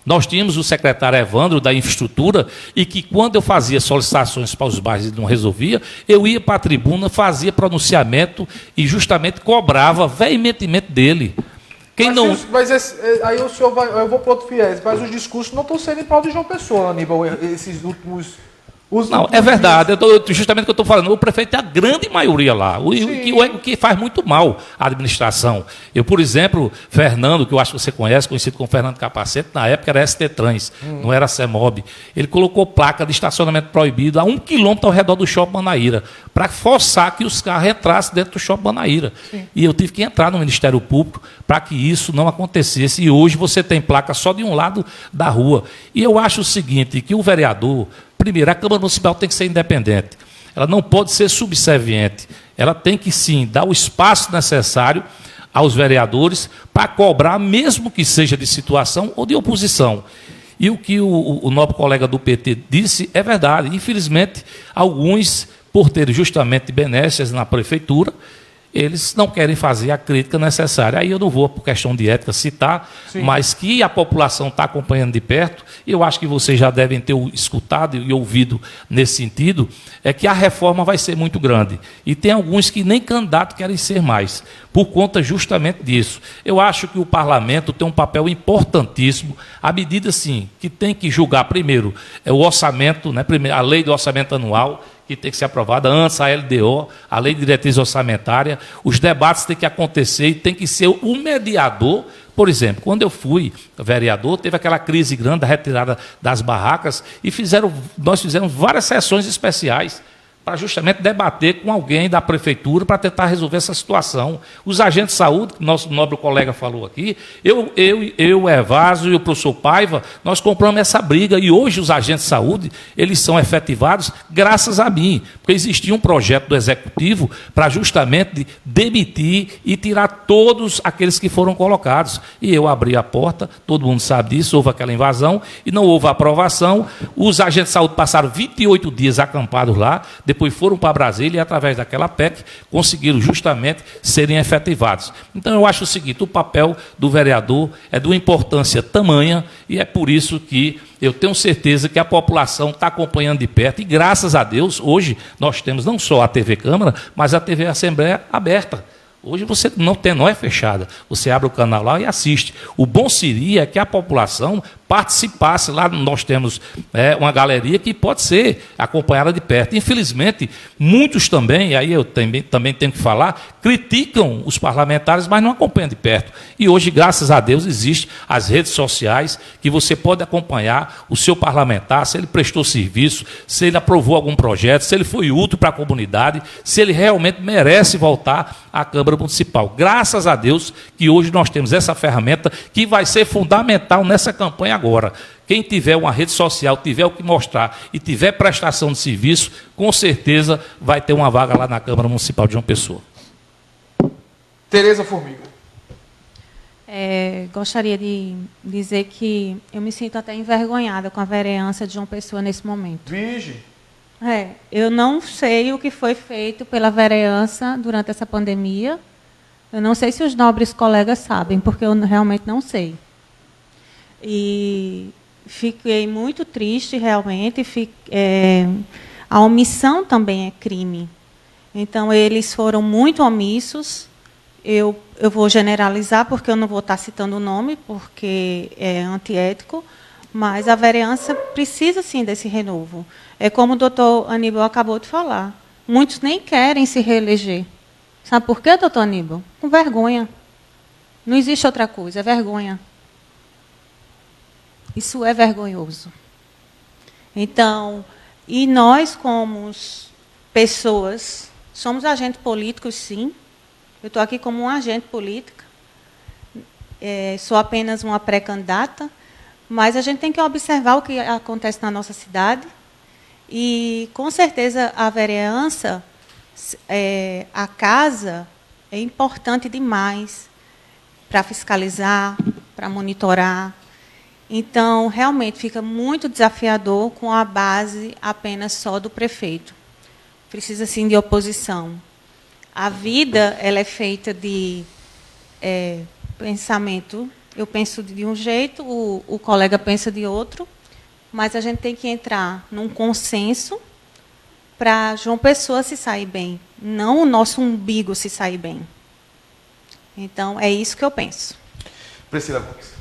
Nós tínhamos o secretário Evandro da infraestrutura e que quando eu fazia solicitações para os bairros e não resolvia, eu ia para a tribuna, fazia pronunciamento e justamente cobrava veementemente dele. Quem não... Aí o senhor vai, eu vou para outro viés, mas os discursos não estão sendo em prol de João Pessoa, Aníbal, esses últimos... Não, é verdade, justamente o que eu estou falando, o prefeito é a grande maioria lá, o que faz muito mal à administração. Eu, por exemplo, Fernando, que eu acho que você conhece, conhecido como Fernando Capacete, na época era ST Trans, não era CEMOB, ele colocou placa de estacionamento proibido a 1 quilômetro ao redor do Shopping Manaíra, para forçar que os carros entrassem dentro do Shopping Manaíra. E eu tive que entrar no Ministério Público para que isso não acontecesse, e hoje você tem placa só de um lado da rua. E eu acho o seguinte, que o vereador... Primeiro, a Câmara Municipal tem que ser independente. Ela não pode ser subserviente. Ela tem que, sim, dar o espaço necessário aos vereadores para cobrar, mesmo que seja de situação ou de oposição. E o que o nobre colega do PT disse é verdade. Infelizmente, alguns, por terem justamente benesses na prefeitura, eles não querem fazer a crítica necessária. Aí eu não vou, por questão de ética, citar, mas que a população está acompanhando de perto, eu acho que vocês já devem ter escutado e ouvido nesse sentido, é que a reforma vai ser muito grande. E tem alguns que nem candidato querem ser mais, por conta justamente disso. Eu acho que o parlamento tem um papel importantíssimo, à medida, sim, que tem que julgar primeiro o orçamento, né, a lei do orçamento anual, que tem que ser aprovada antes, a LDO, a Lei de Diretriz Orçamentária, os debates têm que acontecer e tem que ser o mediador. Por exemplo, quando eu fui vereador, teve aquela crise grande da retirada das barracas e nós fizemos várias sessões especiais para justamente debater com alguém da prefeitura para tentar resolver essa situação. Os agentes de saúde, que nosso nobre colega falou aqui, eu Evásio e o professor Paiva, nós compramos essa briga e hoje os agentes de saúde, eles são efetivados graças a mim, porque existia um projeto do Executivo para justamente demitir e tirar todos aqueles que foram colocados. E eu abri a porta, todo mundo sabe disso, houve aquela invasão e não houve aprovação. Os agentes de saúde passaram 28 dias acampados lá, depois foram para Brasília e, através daquela PEC, conseguiram justamente serem efetivados. Então, eu acho o seguinte, o papel do vereador é de uma importância tamanha e é por isso que eu tenho certeza que a população está acompanhando de perto e, graças a Deus, hoje nós temos não só a TV Câmara, mas a TV Assembleia aberta. Hoje você não é fechada, você abre o canal lá e assiste. O bom seria que a população participasse. Lá nós temos uma galeria que pode ser acompanhada de perto. Infelizmente, muitos também, aí eu também tenho que falar, criticam os parlamentares, mas não acompanham de perto. E hoje, graças a Deus, existem as redes sociais que você pode acompanhar o seu parlamentar, se ele prestou serviço, se ele aprovou algum projeto, se ele foi útil para a comunidade, se ele realmente merece voltar à Câmara Municipal. Graças a Deus que hoje nós temos essa ferramenta que vai ser fundamental nessa campanha agora. Quem tiver uma rede social, tiver o que mostrar e tiver prestação de serviço, com certeza vai ter uma vaga lá na Câmara Municipal de João Pessoa. Tereza Formiga. Gostaria de dizer que eu me sinto até envergonhada com a vereança de João Pessoa nesse momento. Vige. Eu não sei o que foi feito pela vereança durante essa pandemia. Eu não sei se os nobres colegas sabem, porque eu realmente não sei. E fiquei muito triste, realmente. A omissão também é crime. Então, eles foram muito omissos. Eu vou generalizar, porque eu não vou estar citando o nome, porque é antiético, mas a vereança precisa, sim, desse renovo. É como o doutor Aníbal acabou de falar. Muitos nem querem se reeleger. Sabe por quê, doutor Aníbal? Com vergonha. Não existe outra coisa, é vergonha. Isso é vergonhoso. Então, e nós, como pessoas, somos agentes políticos, sim. Eu estou aqui como um agente política. Sou apenas uma pré-candidata, mas a gente tem que observar o que acontece na nossa cidade. E, com certeza, a vereança, a casa, é importante demais para fiscalizar, para monitorar. Então, realmente, fica muito desafiador com a base apenas só do prefeito. Precisa, sim, de oposição. A vida, ela é feita de pensamento. Eu penso de um jeito, o colega pensa de outro, mas a gente tem que entrar num consenso para João Pessoa se sair bem, não o nosso umbigo se sair bem. Então, é isso que eu penso. Priscila Gomes.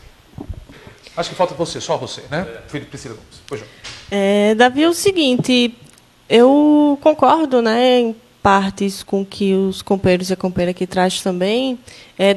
Acho que falta você, só você, né? Filho de Priscila Gomes. Pois não. Davi, é o seguinte, eu concordo, né, em partes com que os companheiros e a companheira aqui traz também,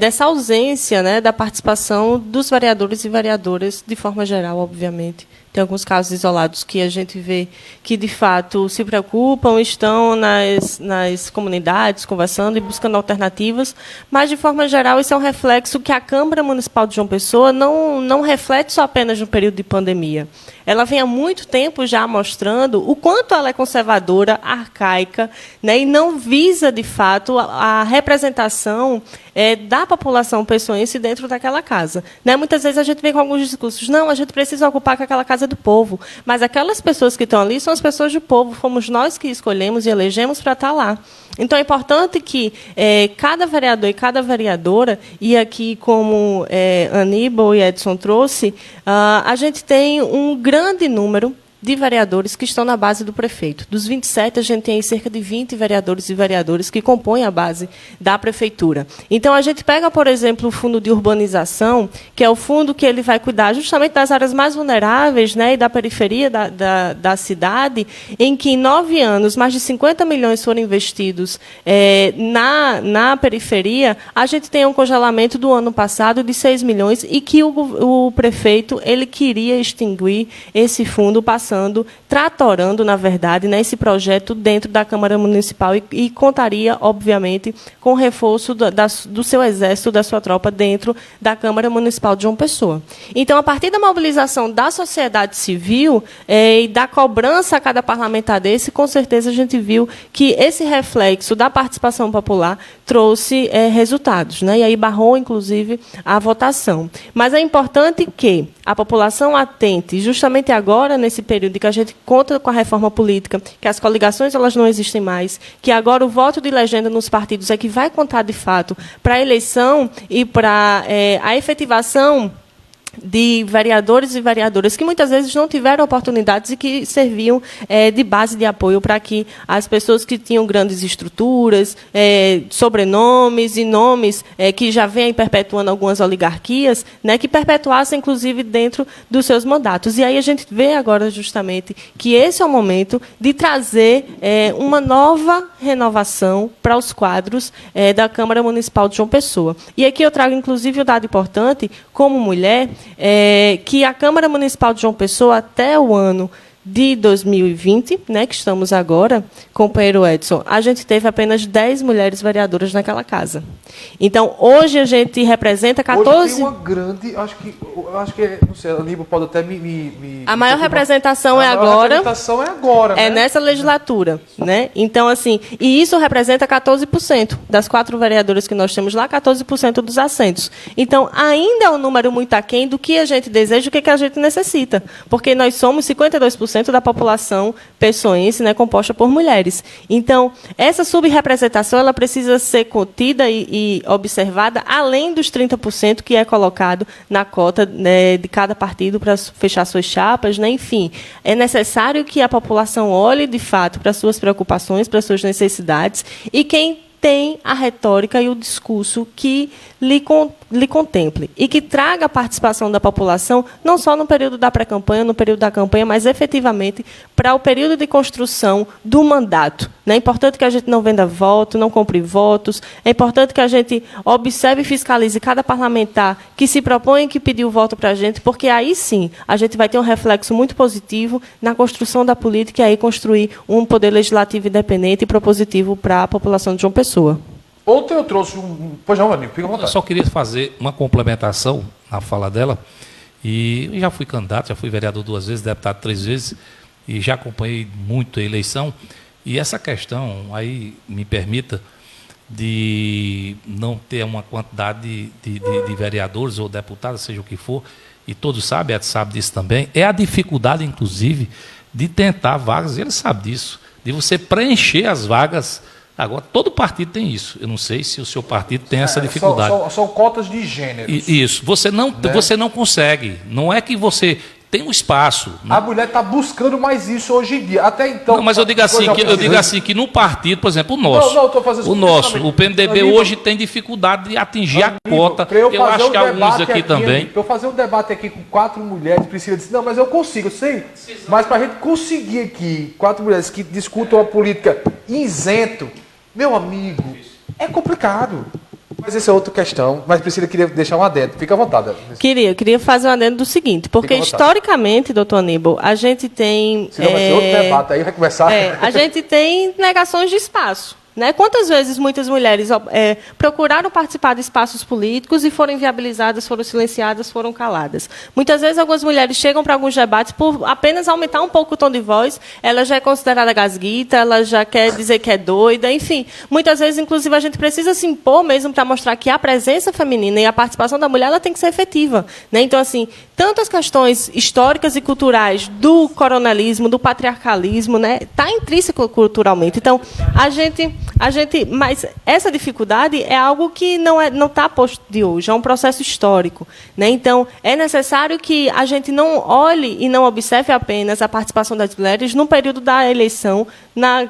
dessa ausência, né, da participação dos vereadores e vereadoras, de forma geral, obviamente. Tem alguns casos isolados que a gente vê que, de fato, se preocupam, estão nas comunidades, conversando e buscando alternativas, mas, de forma geral, isso é um reflexo que a Câmara Municipal de João Pessoa não reflete só apenas no período de pandemia. Ela vem há muito tempo já mostrando o quanto ela é conservadora, arcaica, né, e não visa, de fato, a representação da população pessoense dentro daquela casa. Né? Muitas vezes a gente vem com alguns discursos, não, a gente precisa ocupar com aquela casa do povo, mas aquelas pessoas que estão ali são as pessoas do povo, fomos nós que escolhemos e elegemos para estar lá. Então, é importante que cada vereador e cada vereadora, e aqui como Aníbal e Edson trouxe, a gente tem um grande número de vereadores que estão na base do prefeito. Dos 27, a gente tem aí cerca de 20 vereadores e vereadoras que compõem a base da prefeitura. Então, a gente pega, por exemplo, o fundo de urbanização, que é o fundo que ele vai cuidar justamente das áreas mais vulneráveis, né, e da periferia da cidade, em que, em 9 anos, mais de 50 milhões foram investidos na periferia. A gente tem um congelamento do ano passado de 6 milhões e que o prefeito ele queria extinguir esse fundo, tratorando, na verdade, né, esse projeto dentro da Câmara Municipal e contaria, obviamente, com o reforço do seu exército, da sua tropa, dentro da Câmara Municipal de João Pessoa. Então, a partir da mobilização da sociedade civil e da cobrança a cada parlamentar desse, com certeza a gente viu que esse reflexo da participação popular trouxe resultados, né, e aí barrou, inclusive, a votação. Mas é importante que a população atente, justamente agora, nesse período em que a gente conta com a reforma política, que as coligações elas não existem mais, que agora o voto de legenda nos partidos é que vai contar, de fato, para a eleição e para a efetivação de vereadores e vereadoras que muitas vezes não tiveram oportunidades e que serviam de base de apoio para que as pessoas que tinham grandes estruturas, sobrenomes e nomes que já vêm perpetuando algumas oligarquias, né, que perpetuassem, inclusive, dentro dos seus mandatos. E aí a gente vê agora, justamente, que esse é o momento de trazer uma nova renovação para os quadros da Câmara Municipal de João Pessoa. E aqui eu trago, inclusive, um dado importante, como mulher, que a Câmara Municipal de João Pessoa, até o ano de 2020, né, que estamos agora, companheiro Edson, a gente teve apenas 10 mulheres vereadoras naquela casa. Então, hoje a gente representa 14... Hoje tem uma grande... Acho que não sei, o Aníbal pode até me a maior representação é agora... A maior representação é agora, né? É nessa legislatura, né? Então, assim, e isso representa 14%. Das 4 vereadoras que nós temos lá, 14% dos assentos. Então, ainda é um número muito aquém do que a gente deseja, do que a gente necessita. Porque nós somos 52% da população pessoense, né, composta por mulheres. Então, essa subrepresentação ela precisa ser contida e observada além dos 30% que é colocado na cota, né, de cada partido para fechar suas chapas, né, enfim. É necessário que a população olhe, de fato, para suas preocupações, para suas necessidades, e quem tem a retórica e o discurso que lhe contemple e que traga a participação da população, não só no período da pré-campanha, no período da campanha, mas efetivamente para o período de construção do mandato. É importante que a gente não venda voto, não compre votos, é importante que a gente observe e fiscalize cada parlamentar que se propõe, que pediu voto para a gente, porque aí sim a gente vai ter um reflexo muito positivo na construção da política e aí construir um poder legislativo independente e propositivo para a população de João Pessoa. Ontem eu trouxe Pois não, amigo, fica à vontade. Eu só queria fazer uma complementação na fala dela. E eu já fui candidato, já fui vereador 2 vezes, deputado 3 vezes, e já acompanhei muito a eleição. E essa questão, aí me permita, de não ter uma quantidade de vereadores ou deputados, seja o que for, e todos sabem, Edson sabe disso também, é a dificuldade, inclusive, de tentar vagas, ele sabe disso, de você preencher as vagas Agora, todo partido tem isso. Eu não sei se o seu partido tem essa dificuldade. São cotas de gênero. Isso. Você não consegue. Não é que você tem um espaço. A mulher está buscando mais isso hoje em dia. Até então. Não, mas eu digo assim que no partido, por exemplo, o nosso. Não, eu estou fazendo o PMDB hoje tem dificuldade de atingir a cota. Eu acho que alguns aqui também. Para eu fazer um debate aqui com 4 mulheres, Priscila disse, não, mas eu consigo, eu sei. Mas para a gente conseguir aqui 4 mulheres que discutam a política isento, meu amigo, é complicado. Mas essa é outra questão. Mas Priscila queria deixar um adendo. Fica à vontade. Queria fazer um adendo do seguinte, porque historicamente, doutor Aníbal, a gente tem... Senão vai ser outro debate, aí vai começar... a gente tem negações de espaço. Né? Quantas vezes muitas mulheres procuraram participar de espaços políticos e foram inviabilizadas, foram silenciadas, foram caladas? Muitas vezes algumas mulheres chegam para alguns debates por apenas aumentar um pouco o tom de voz, ela já é considerada gasguita, ela já quer dizer que é doida, enfim. Muitas vezes, inclusive, a gente precisa se impor mesmo para mostrar que a presença feminina e a participação da mulher ela tem que ser efetiva. Né? Então, assim, tanto as questões históricas e culturais do coronelismo, do patriarcalismo, né, está intrínseco culturalmente. Então, mas essa dificuldade é algo que não está posto de hoje, é um processo histórico. Né? Então, é necessário que a gente não olhe e não observe apenas a participação das mulheres no período da eleição,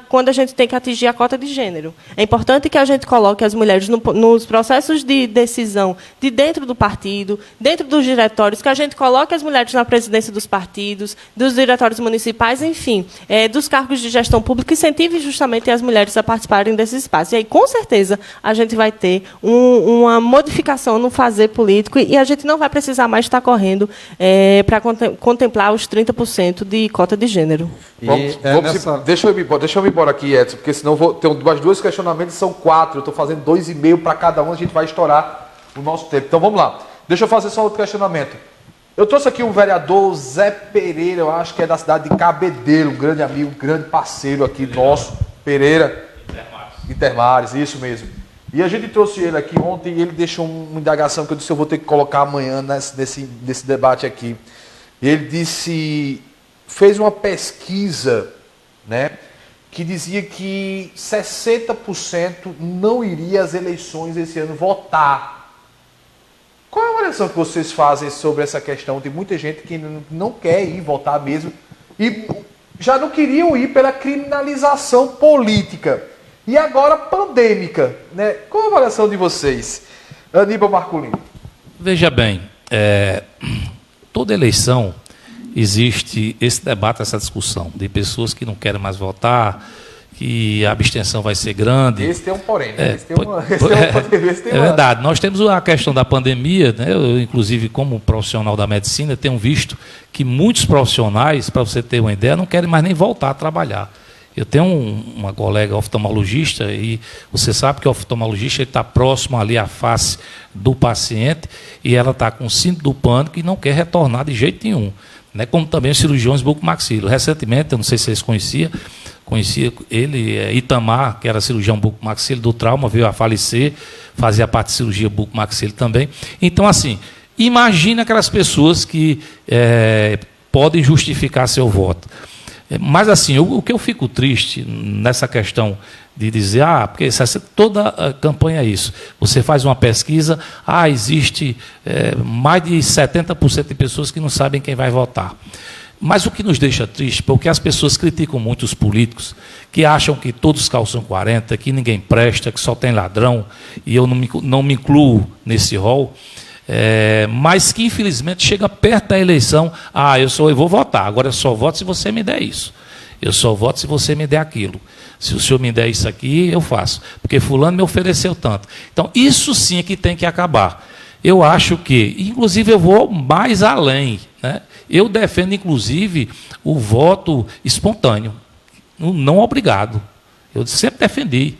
quando a gente tem que atingir a cota de gênero. É importante que a gente coloque as mulheres nos processos de decisão de dentro do partido, dentro dos diretórios, que a gente coloque as mulheres na presidência dos partidos, dos diretórios municipais, enfim, dos cargos de gestão pública, incentive justamente as mulheres a participarem desses espaços. E aí, com certeza, a gente vai ter uma modificação no fazer político e a gente não vai precisar mais estar correndo para contemplar os 30% de cota de gênero. Deixa eu ir embora aqui, Edson, porque senão vou ter mais 2 questionamentos, são 4. Eu estou fazendo 2,5 para cada um, a gente vai estourar o nosso tempo. Então vamos lá. Deixa eu fazer só outro questionamento. Eu trouxe aqui um vereador, Zé Pereira, eu acho que é da cidade de Cabedelo, um grande amigo, um grande parceiro aqui nosso, Pereira. Intermares, isso mesmo. E a gente trouxe ele aqui ontem e ele deixou uma indagação que eu disse que eu vou ter que colocar amanhã nesse debate aqui. Ele fez uma pesquisa, né, que dizia que 60% não iria às eleições esse ano votar. Qual é a avaliação que vocês fazem sobre essa questão? Tem muita gente que não quer ir votar mesmo e já não queriam ir pela criminalização política. E agora pandêmica, né? Qual a avaliação de vocês? Aníbal Marculino. Veja bem, toda eleição existe esse debate, essa discussão de pessoas que não querem mais votar, que a abstenção vai ser grande. Esse tem um porém, né? É verdade. Nós temos a questão da pandemia, né? Eu, inclusive, como profissional da medicina, tenho visto que muitos profissionais, para você ter uma ideia, não querem mais nem voltar a trabalhar. Eu tenho uma colega oftalmologista e você sabe que o oftalmologista está próximo ali à face do paciente e ela está com síndrome do pânico e não quer retornar de jeito nenhum. Né? Como também os cirurgiões bucomaxilo. Recentemente, eu não sei se vocês conhecia ele, Itamar, que era cirurgião bucomaxilo do trauma, veio a falecer, fazia parte de cirurgia bucomaxilo também. Então, assim, imagina aquelas pessoas que podem justificar seu voto. Mas, assim, o que eu fico triste nessa questão de dizer, porque toda a campanha é isso. Você faz uma pesquisa, existe mais de 70% de pessoas que não sabem quem vai votar. Mas o que nos deixa triste, porque as pessoas criticam muito os políticos, que acham que todos calçam 40, que ninguém presta, que só tem ladrão, e eu não me incluo nesse rol. Mas que infelizmente chega perto da eleição, eu vou votar, agora eu só voto se você me der isso, eu só voto se você me der aquilo, se o senhor me der isso aqui, eu faço, porque fulano me ofereceu tanto. Então isso sim é que tem que acabar. Eu acho que, inclusive eu vou mais além, né? Eu defendo inclusive o voto espontâneo, não obrigado, eu sempre defendi,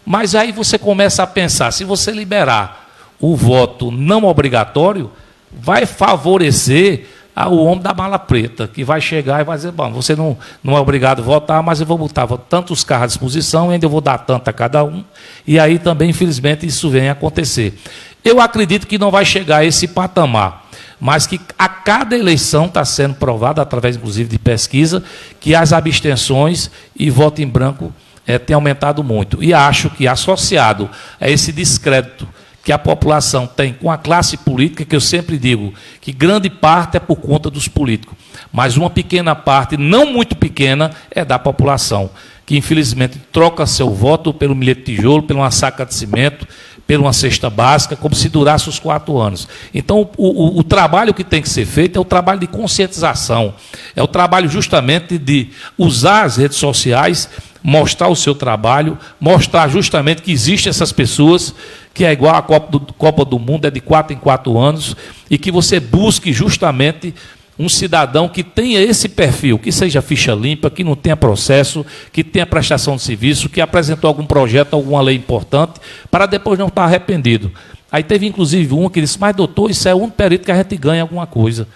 mas aí você começa a pensar, se você liberar o voto não obrigatório, vai favorecer o homem da mala preta, que vai chegar e vai dizer, bom, você não é obrigado a votar, mas eu vou botar tantos carros à disposição, ainda eu vou dar tanto a cada um, e aí também, infelizmente, isso vem a acontecer. Eu acredito que não vai chegar a esse patamar, mas que a cada eleição está sendo provado, através, inclusive, de pesquisa, que as abstenções e voto em branco tem aumentado muito. E acho que, associado a esse descrédito que a população tem com a classe política, que eu sempre digo que grande parte é por conta dos políticos, mas uma pequena parte, não muito pequena, é da população, que infelizmente troca seu voto pelo milhete de tijolo, pela uma saca de cimento, pela uma cesta básica, como se durasse os 4 anos. Então, o trabalho que tem que ser feito é o trabalho de conscientização, é o trabalho justamente de usar as redes sociais, mostrar o seu trabalho, mostrar justamente que existem essas pessoas, que é igual a Copa do Mundo, é de 4 em 4 anos, e que você busque justamente um cidadão que tenha esse perfil, que seja ficha limpa, que não tenha processo, que tenha prestação de serviço, que apresentou algum projeto, alguma lei importante, para depois não estar arrependido. Aí teve inclusive um que disse, mas doutor, isso é um período que a gente ganha alguma coisa.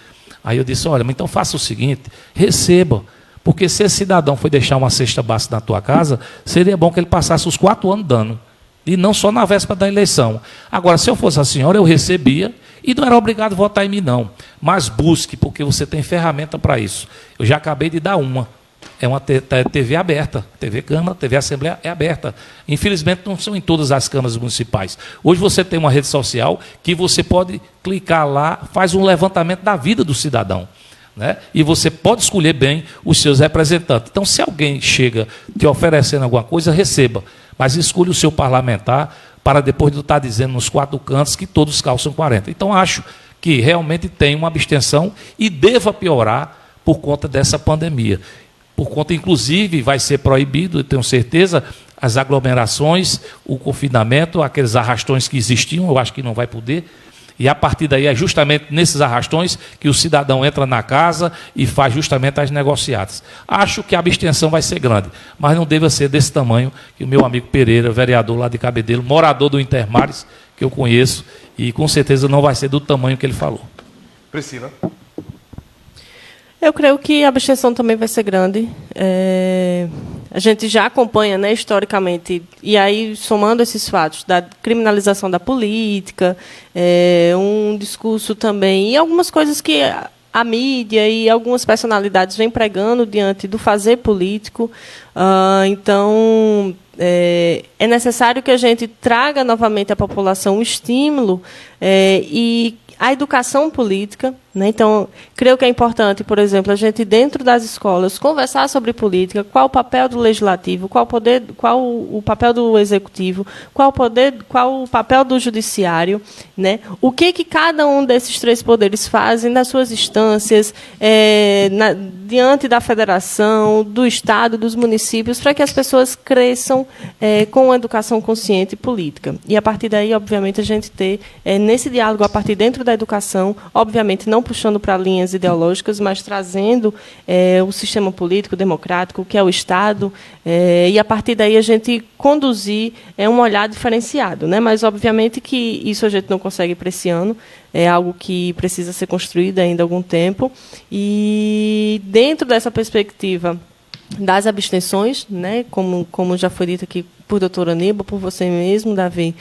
Aí eu disse, olha, mas então faça o seguinte, receba, porque se esse cidadão foi deixar uma cesta básica na tua casa, seria bom que ele passasse os 4 anos dando, e não só na véspera da eleição. Agora, se eu fosse a senhora, eu recebia, e não era obrigado a votar em mim, não. Mas busque, porque você tem ferramenta para isso. Eu já acabei de dar uma. É uma TV aberta. TV Câmara, TV Assembleia é aberta. Infelizmente, não são em todas as câmaras municipais. Hoje você tem uma rede social que você pode clicar lá, faz um levantamento da vida do cidadão, né? E você pode escolher bem os seus representantes. Então, se alguém chega te oferecendo alguma coisa, receba. Mas escolha o seu parlamentar para depois de estar dizendo nos 4 cantos que todos calçam 40. Então, acho que realmente tem uma abstenção e deva piorar por conta dessa pandemia. Por conta, inclusive, vai ser proibido, eu tenho certeza, as aglomerações, o confinamento, aqueles arrastões que existiam, eu acho que não vai poder. E a partir daí é justamente nesses arrastões que o cidadão entra na casa e faz justamente as negociatas. Acho que a abstenção vai ser grande, mas não deva ser desse tamanho que o meu amigo Pereira, vereador lá de Cabedelo, morador do Intermares, que eu conheço, e com certeza não vai ser do tamanho que ele falou. Priscila. Eu creio que a abstenção também vai ser grande. A gente já acompanha, né, historicamente, e aí somando esses fatos da criminalização da política, um discurso também, e algumas coisas que a mídia e algumas personalidades vêm pregando diante do fazer político. Então, é necessário que a gente traga novamente à população um estímulo e a educação política, né? Então, creio que é importante, por exemplo, a gente, dentro das escolas, conversar sobre política, qual o papel do legislativo, qual o papel do executivo, qual o papel do judiciário, né? O que cada um desses 3 poderes fazem nas suas instâncias, diante da federação, do Estado, dos municípios, para que as pessoas cresçam com a educação consciente e política. E, a partir daí, obviamente, a gente ter, nesse diálogo, a partir dentro da educação, obviamente, não puxando para linhas ideológicas, mas trazendo o sistema político democrático, que é o Estado, e, a partir daí, a gente conduzir um olhar diferenciado, né? Mas, obviamente, que isso a gente não consegue para esse ano, é algo que precisa ser construído ainda há algum tempo, e, dentro dessa perspectiva das abstenções, né, como já foi dito aqui por doutora Aníbal, por você mesmo, Davi,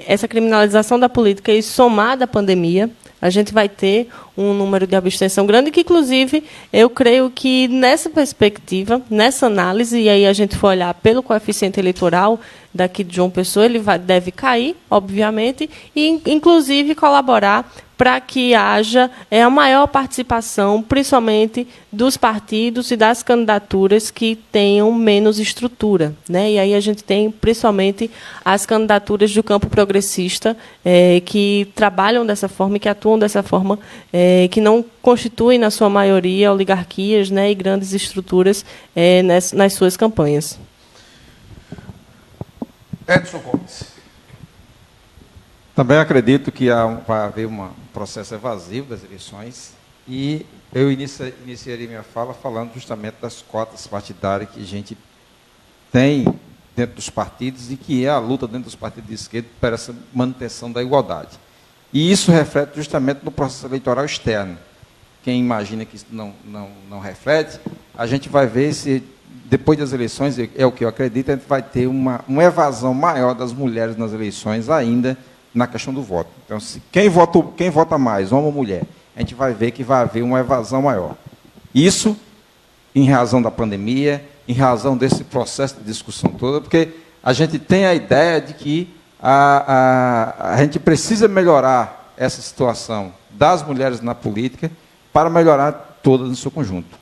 essa criminalização da política e somada à pandemia, a gente vai ter um número de abstenção grande, que, inclusive, eu creio que, nessa perspectiva, nessa análise, e aí a gente for olhar pelo coeficiente eleitoral daqui de João Pessoa, ele deve cair, obviamente, e, inclusive, colaborar para que haja a maior participação, principalmente dos partidos e das candidaturas que tenham menos estrutura, né? E aí a gente tem, principalmente, as candidaturas do campo progressista, que trabalham dessa forma e que atuam dessa forma, que não constituem, na sua maioria, oligarquias, né, e grandes estruturas nas suas campanhas. Edson Gomes. Também acredito que vai haver um processo evasivo das eleições, e eu iniciaria minha fala falando justamente das cotas partidárias que a gente tem dentro dos partidos e que é a luta dentro dos partidos de esquerda para essa manutenção da igualdade. E isso reflete justamente no processo eleitoral externo. Quem imagina que isso não reflete, a gente vai ver se, depois das eleições, é o que eu acredito, a gente vai ter uma evasão maior das mulheres nas eleições ainda, na questão do voto. Então, quem vota mais, homem ou mulher, a gente vai ver que vai haver uma evasão maior. Isso, em razão da pandemia, em razão desse processo de discussão toda, porque a gente tem a ideia de que a gente precisa melhorar essa situação das mulheres na política para melhorar toda no seu conjunto.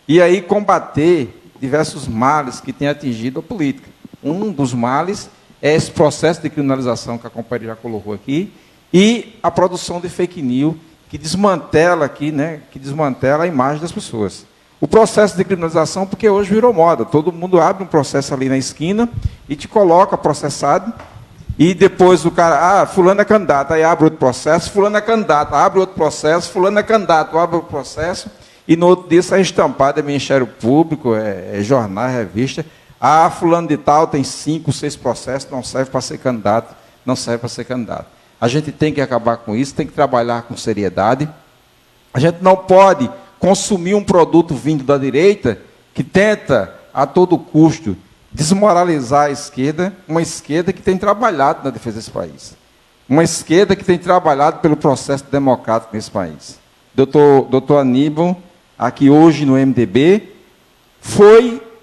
E aí combater diversos males que têm atingido a política. Um dos males é esse processo de criminalização que a companheira já colocou aqui e a produção de fake news que desmantela aqui, né, que desmantela a imagem das pessoas. O processo de criminalização, porque hoje virou moda, todo mundo abre um processo ali na esquina e te coloca processado, e depois o cara, fulano é candidato, aí abre outro processo, fulano é candidato, abre outro processo, fulano é candidato, abre outro processo, e no outro dia sai estampado, é Ministério Público, é jornal, é revista, fulano de tal tem 5, 6 processos, não serve para ser candidato, não serve para ser candidato. A gente tem que acabar com isso, tem que trabalhar com seriedade, a gente não pode consumir um produto vindo da direita que tenta, a todo custo, desmoralizar a esquerda, uma esquerda que tem trabalhado na defesa desse país. Uma esquerda que tem trabalhado pelo processo democrático nesse país. Doutor Aníbal, aqui hoje no MDB,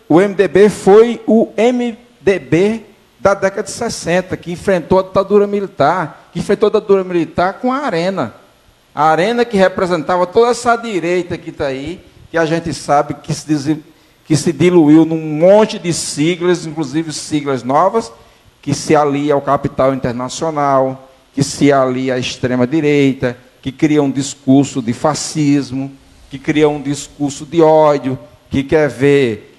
o MDB foi o MDB da década de 60, que enfrentou a ditadura militar, com a Arena. A Arena que representava toda essa direita que está aí, que a gente sabe que se diluiu num monte de siglas, inclusive siglas novas, que se alia ao capital internacional, que se alia à extrema-direita, que cria um discurso de fascismo, que cria um discurso de ódio, que quer ver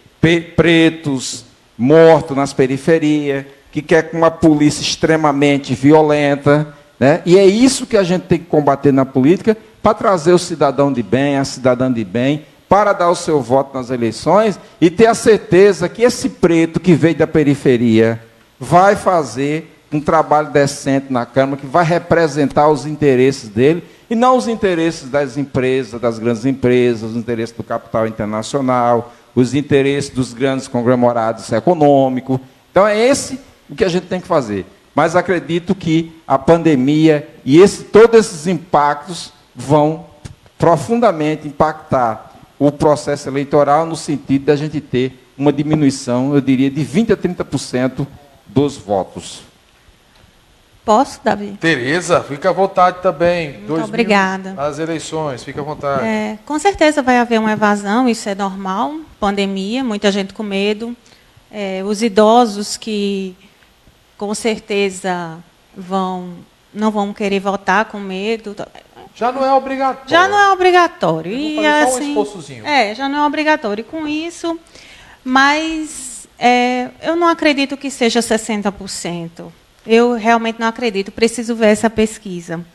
pretos mortos nas periferias, que quer uma polícia extremamente violenta, né? E é isso que a gente tem que combater na política para trazer o cidadão de bem, a cidadã de bem, para dar o seu voto nas eleições e ter a certeza que esse preto que veio da periferia vai fazer um trabalho decente na Câmara, que vai representar os interesses dele e não os interesses das empresas, das grandes empresas, os interesses do capital internacional, os interesses dos grandes conglomerados econômicos. Então é esse o que a gente tem que fazer. Mas acredito que a pandemia e todos esses impactos vão profundamente impactar o processo eleitoral no sentido de a gente ter uma diminuição, eu diria, de 20% a 30% dos votos. Posso, Davi? Tereza, fica à vontade também. Muito obrigada. As eleições, fica à vontade. Com certeza vai haver uma evasão, isso é normal, pandemia, muita gente com medo. Os idosos que, com certeza, não vão querer votar com medo. Já não é obrigatório. Já não é obrigatório. E só assim, um esforçozinho. Já não é obrigatório. E com isso, mas eu não acredito que seja 60%. Eu realmente não acredito. Preciso ver essa pesquisa.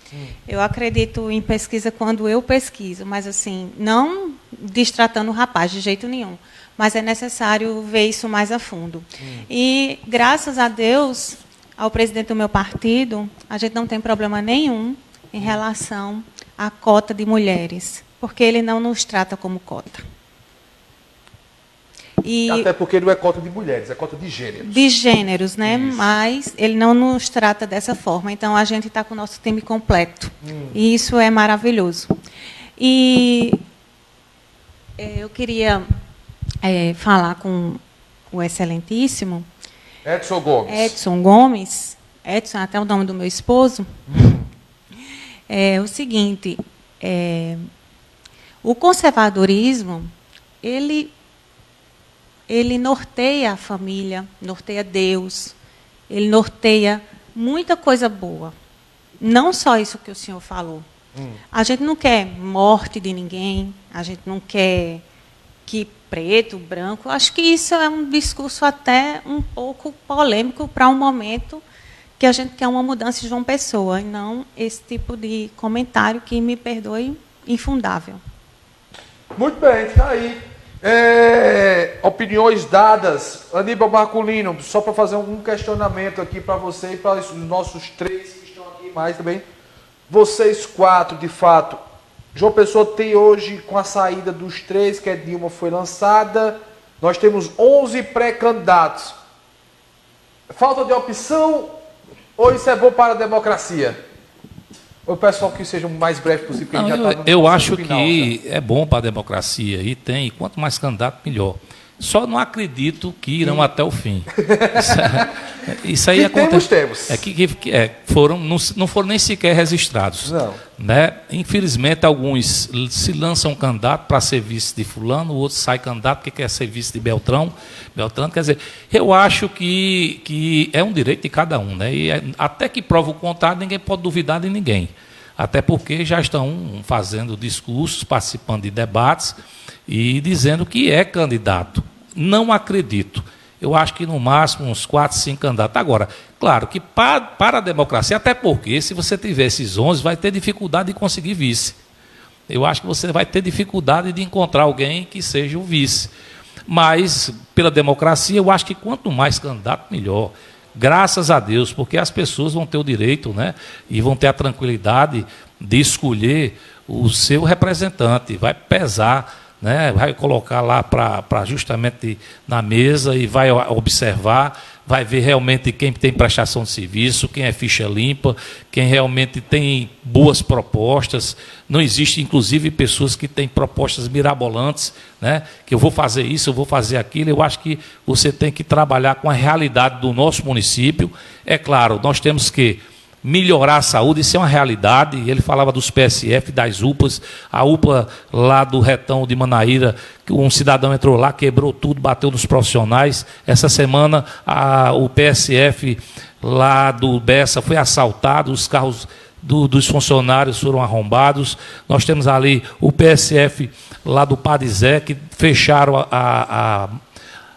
Eu acredito em pesquisa quando eu pesquiso, mas assim, não destratando o rapaz de jeito nenhum. Mas é necessário ver isso mais a fundo. E, graças a Deus, ao presidente do meu partido, a gente não tem problema nenhum em relação à cota de mulheres, porque ele não nos trata como cota. Até porque não é cota de mulheres, é cota de gêneros. De gêneros, né? Isso. Mas ele não nos trata dessa forma. Então, a gente está com o nosso time completo. E isso é maravilhoso. E eu queria falar com o excelentíssimo Edson Gomes. Edson, até o nome do meu esposo. É o seguinte, o conservadorismo, ele norteia a família, norteia Deus, ele norteia muita coisa boa. Não só isso que o senhor falou. A gente não quer morte de ninguém, a gente não quer que preto, branco. Acho que isso é um discurso até um pouco polêmico para um momento que a gente quer uma mudança de João Pessoa, e não esse tipo de comentário que, me perdoe, infundável. Muito bem, está aí. Opiniões dadas. Aníbal Marculino, só para fazer um questionamento aqui para você e para os nossos 3 que estão aqui, mais também. Vocês 4, de fato, João Pessoa tem hoje, com a saída dos 3, que a Dilma foi lançada, nós temos 11 pré-candidatos. Falta de opção ou isso é bom para a democracia? O pessoal que seja o mais breve possível. Não, eu acho final, que é bom para a democracia, e quanto mais candidato, melhor. Só não acredito que irão até o fim. Isso aí Que acontece. temos. Não foram nem sequer registrados. Não. Né? Infelizmente, alguns se lançam candidato para ser vice de fulano, o outro sai candidato porque quer ser vice de Beltrão. Quer dizer, eu acho que é um direito de cada um. Né? E até que prova o contrário, ninguém pode duvidar de ninguém. Até porque já estão fazendo discursos, participando de debates e dizendo que é candidato. Não acredito. Eu acho que no máximo uns 4, 5 candidatos. Agora, claro que para a democracia, até porque se você tiver esses 11, vai ter dificuldade de conseguir vice. Eu acho que você vai ter dificuldade de encontrar alguém que seja o vice. Mas, pela democracia, eu acho que quanto mais candidato, melhor. Graças a Deus, porque as pessoas vão ter o direito, né, e vão ter a tranquilidade de escolher o seu representante. Vai pesar, né, vai colocar lá para justamente na mesa e vai observar, vai ver realmente quem tem prestação de serviço, quem é ficha limpa, quem realmente tem boas propostas. Não existe, inclusive, pessoas que têm propostas mirabolantes, né, que eu vou fazer isso, eu vou fazer aquilo. Eu acho que você tem que trabalhar com a realidade do nosso município. É claro, nós temos que melhorar a saúde, isso é uma realidade. Ele falava dos PSF, das UPAs, a UPA lá do Retão de Manaíra, que um cidadão entrou lá, quebrou tudo, bateu nos profissionais. Essa semana o PSF lá do Bessa foi assaltado, os carros dos funcionários foram arrombados. Nós temos ali o PSF lá do Padre Zé, que fecharam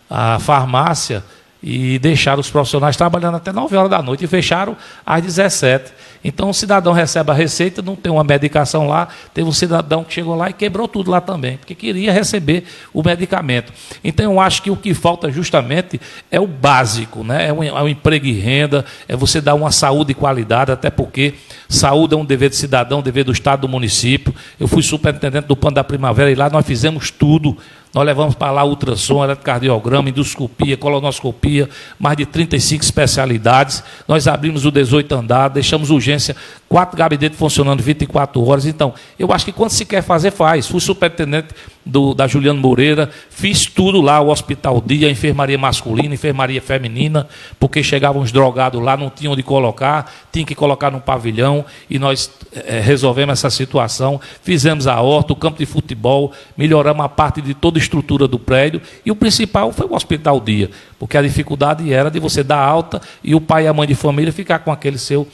a farmácia e deixaram os profissionais trabalhando até 9 horas da noite e fecharam às 17. Então o cidadão recebe a receita, não tem uma medicação lá. Teve um cidadão que chegou lá e quebrou tudo lá também, porque queria receber o medicamento. Então eu acho que o que falta justamente é o básico, né? É um emprego e renda, é você dar uma saúde de qualidade, até porque saúde é um dever de cidadão, um dever do Estado, do município. Eu fui superintendente do Plano da Primavera e lá nós fizemos tudo. Nós levamos para lá ultrassom, eletrocardiograma, endoscopia, colonoscopia, mais de 35 especialidades. Nós abrimos o 18 andar, deixamos urgência, 4 gabinetes funcionando 24 horas. Então, eu acho que quando se quer fazer, faz. Fui superintendente da Juliano Moreira, fiz tudo lá, o Hospital Dia, a enfermaria masculina, enfermaria feminina, porque chegavam os drogados lá, não tinham onde colocar, tinha que colocar no pavilhão, e nós resolvemos essa situação. Fizemos a horta, o campo de futebol, melhoramos a parte de toda a estrutura do prédio, e o principal foi o Hospital Dia, porque a dificuldade era de você dar alta e o pai e a mãe de família ficar com aquele seu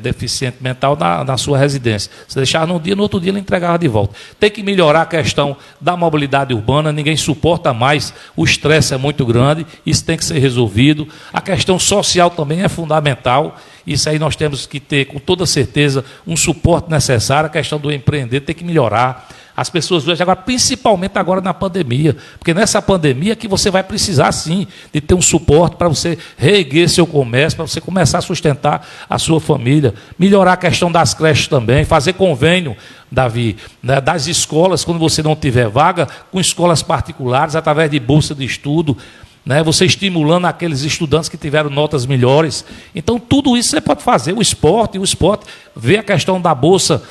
deficiente mental na sua residência. Você deixava num dia, no outro dia ele entregava de volta. Tem que melhorar a questão da mobilidade urbana, ninguém suporta mais, o estresse é muito grande, isso tem que ser resolvido. A questão social também é fundamental. Isso aí nós temos que ter, com toda certeza, um suporte necessário. A questão do empreender tem que melhorar. As pessoas hoje, agora, principalmente agora na pandemia, porque nessa pandemia que você vai precisar, sim, de ter um suporte para você reerguer seu comércio, para você começar a sustentar a sua família. Melhorar a questão das creches também, fazer convênio, Davi, né, das escolas, quando você não tiver vaga, com escolas particulares, através de bolsa de estudo, né, você estimulando aqueles estudantes que tiveram notas melhores. Então, tudo isso você pode fazer. O esporte vê a questão da bolsa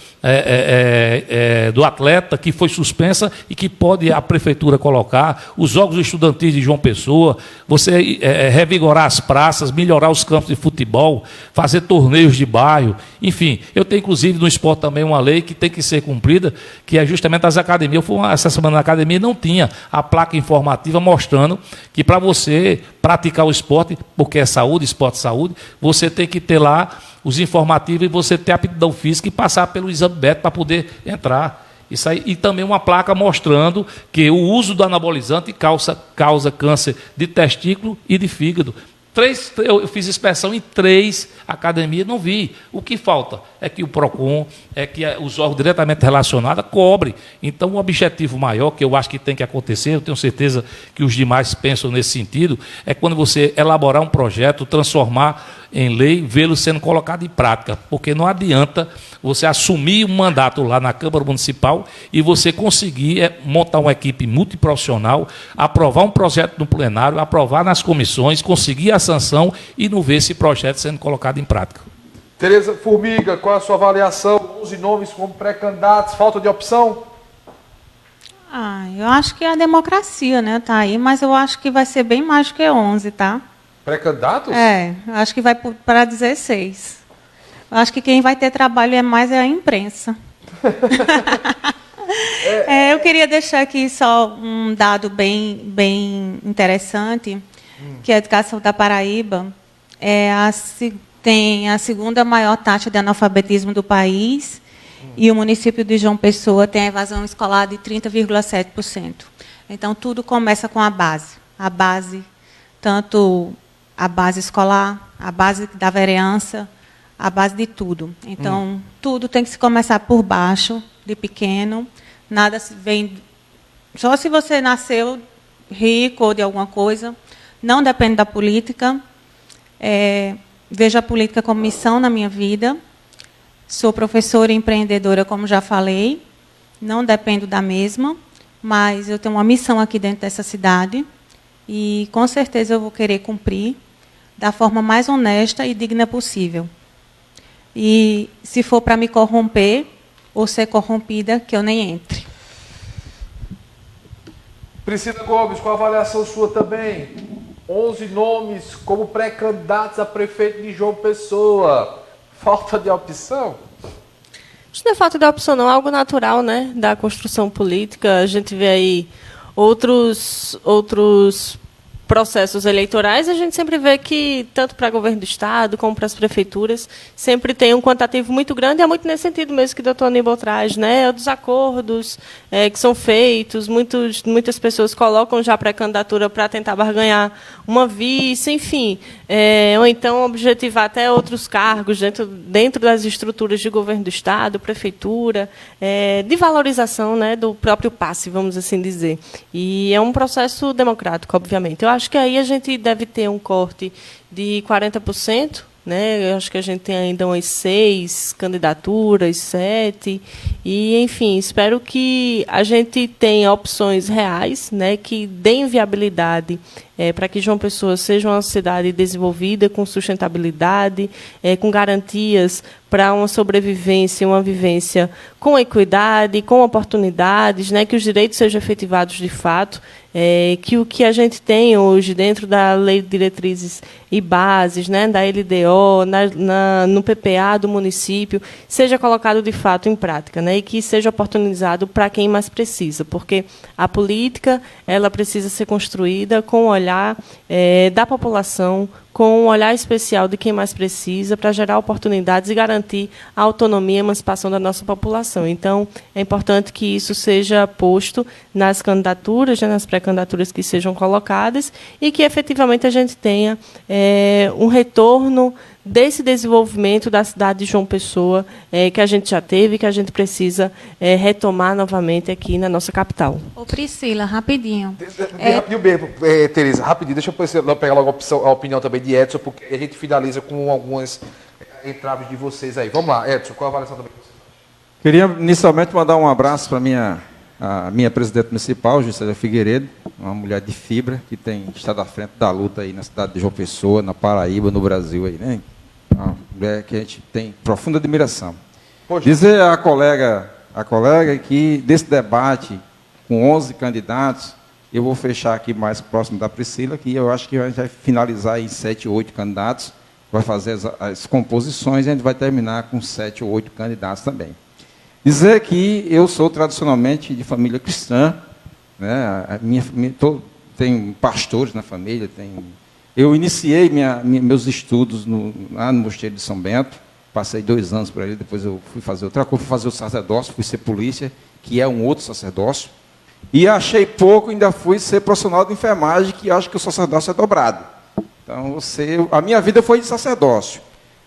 do atleta, que foi suspensa e que pode a prefeitura colocar, os jogos estudantis de João Pessoa, você revigorar as praças, melhorar os campos de futebol, fazer torneios de bairro, enfim. Eu tenho, inclusive, no esporte também uma lei que tem que ser cumprida, que é justamente as academias. Eu fui essa semana na academia e não tinha a placa informativa mostrando que para você praticar o esporte, porque é saúde, esporte saúde, você tem que ter lá os informativos e você ter aptidão física e passar pelo exame médico para poder entrar. Isso aí, e também uma placa mostrando que o uso do anabolizante causa câncer de testículo e de fígado. Eu fiz inspeção em 3 academias, não vi. O que falta é que o PROCON, que os órgãos diretamente relacionados cobrem. Então, o objetivo maior, que eu acho que tem que acontecer, eu tenho certeza que os demais pensam nesse sentido, é quando você elaborar um projeto, transformar em lei, vê-lo sendo colocado em prática. Porque não adianta você assumir um mandato lá na Câmara Municipal e você conseguir montar uma equipe multiprofissional, aprovar um projeto no plenário, aprovar nas comissões, conseguir a sanção e não ver esse projeto sendo colocado em prática. Tereza Formiga, qual é a sua avaliação? 11 nomes como pré-candidatos, falta de opção? Eu acho que a democracia, né, tá aí, mas eu acho que vai ser bem mais do que 11, tá? Pré-candidatos? Eu acho que vai para 16. Eu acho que quem vai ter trabalho é a imprensa. Eu queria deixar aqui só um dado bem interessante, que a educação da Paraíba tem a segunda maior taxa de analfabetismo do país, e o município de João Pessoa tem a evasão escolar de 30,7%. Então, tudo começa com a base. A base, tanto a base escolar, a base da vereança, a base de tudo. Então, tudo tem que se começar por baixo, de pequeno. Nada se vem... Só se você nasceu rico ou de alguma coisa. Não depende da política. Vejo a política como missão na minha vida. Sou professora e empreendedora, como já falei. Não dependo da mesma, mas eu tenho uma missão aqui dentro dessa cidade e, com certeza, eu vou querer cumprir da forma mais honesta e digna possível. E, se for para me corromper ou ser corrompida, que eu nem entre. Priscila Gomes, com a avaliação sua também. 11 nomes como pré-candidatos a prefeito de João Pessoa. Falta de opção? Isso não é falta de opção, não. É algo natural, né, da construção política. A gente vê aí outros processos eleitorais, a gente sempre vê que, tanto para o governo do Estado como para as prefeituras, sempre tem um quantitativo muito grande, e é muito nesse sentido mesmo que o doutor Aníbal traz, né? Dos acordos que são feitos, muitas pessoas colocam já pré-candidatura para tentar barganhar uma vice, enfim, ou então objetivar até outros cargos dentro das estruturas de governo do Estado, prefeitura, de valorização, né, do próprio passe, vamos assim dizer. E é um processo democrático, obviamente. Eu acho que aí a gente deve ter um corte de 40%, né? Eu acho que a gente tem ainda umas 6 candidaturas, 7, e, enfim, espero que a gente tenha opções reais, né, que deem viabilidade para que João Pessoa seja uma cidade desenvolvida, com sustentabilidade, com garantias para uma sobrevivência, uma vivência com equidade, com oportunidades, né, que os direitos sejam efetivados de fato, que o que a gente tem hoje dentro da Lei de Diretrizes e Bases, né, da LDO, no PPA do município, seja colocado de fato em prática, né, e que seja oportunizado para quem mais precisa, porque a política ela precisa ser construída com o olhar da população, com um olhar especial de quem mais precisa, para gerar oportunidades e garantir a autonomia e a emancipação da nossa população. Então, é importante que isso seja posto nas candidaturas, né, nas pré-candidaturas que sejam colocadas, e que, efetivamente, a gente tenha um retorno desse desenvolvimento da cidade de João Pessoa, que a gente já teve e que a gente precisa retomar novamente aqui na nossa capital. Ô, Priscila, rapidinho. Rapidinho bem, Tereza, rapidinho. Deixa eu pegar logo a opinião também de Edson, porque a gente finaliza com algumas entraves de vocês aí. Vamos lá, Edson, qual a avaliação também que você faz? Queria inicialmente mandar um abraço para a minha presidente municipal, Juscelia Figueiredo, uma mulher de fibra que tem estado à frente da luta aí na cidade de João Pessoa, na Paraíba, no Brasil aí, né? Uma mulher que a gente tem profunda admiração. Poxa. Dizer à colega que desse debate com 11 candidatos, eu vou fechar aqui mais próximo da Priscila, que eu acho que a gente vai finalizar em 7 ou 8 candidatos, vai fazer as composições e a gente vai terminar com 7 ou 8 candidatos também. Dizer que eu sou tradicionalmente de família cristã, né? Tem pastores na família, eu iniciei meus estudos lá no Mosteiro de São Bento, passei 2 anos por ali, depois eu fui fazer outra coisa, fui fazer o sacerdócio, fui ser polícia, que é um outro sacerdócio, e achei pouco, ainda fui ser profissional de enfermagem, que acho que o sacerdócio é dobrado. Então, a minha vida foi de sacerdócio,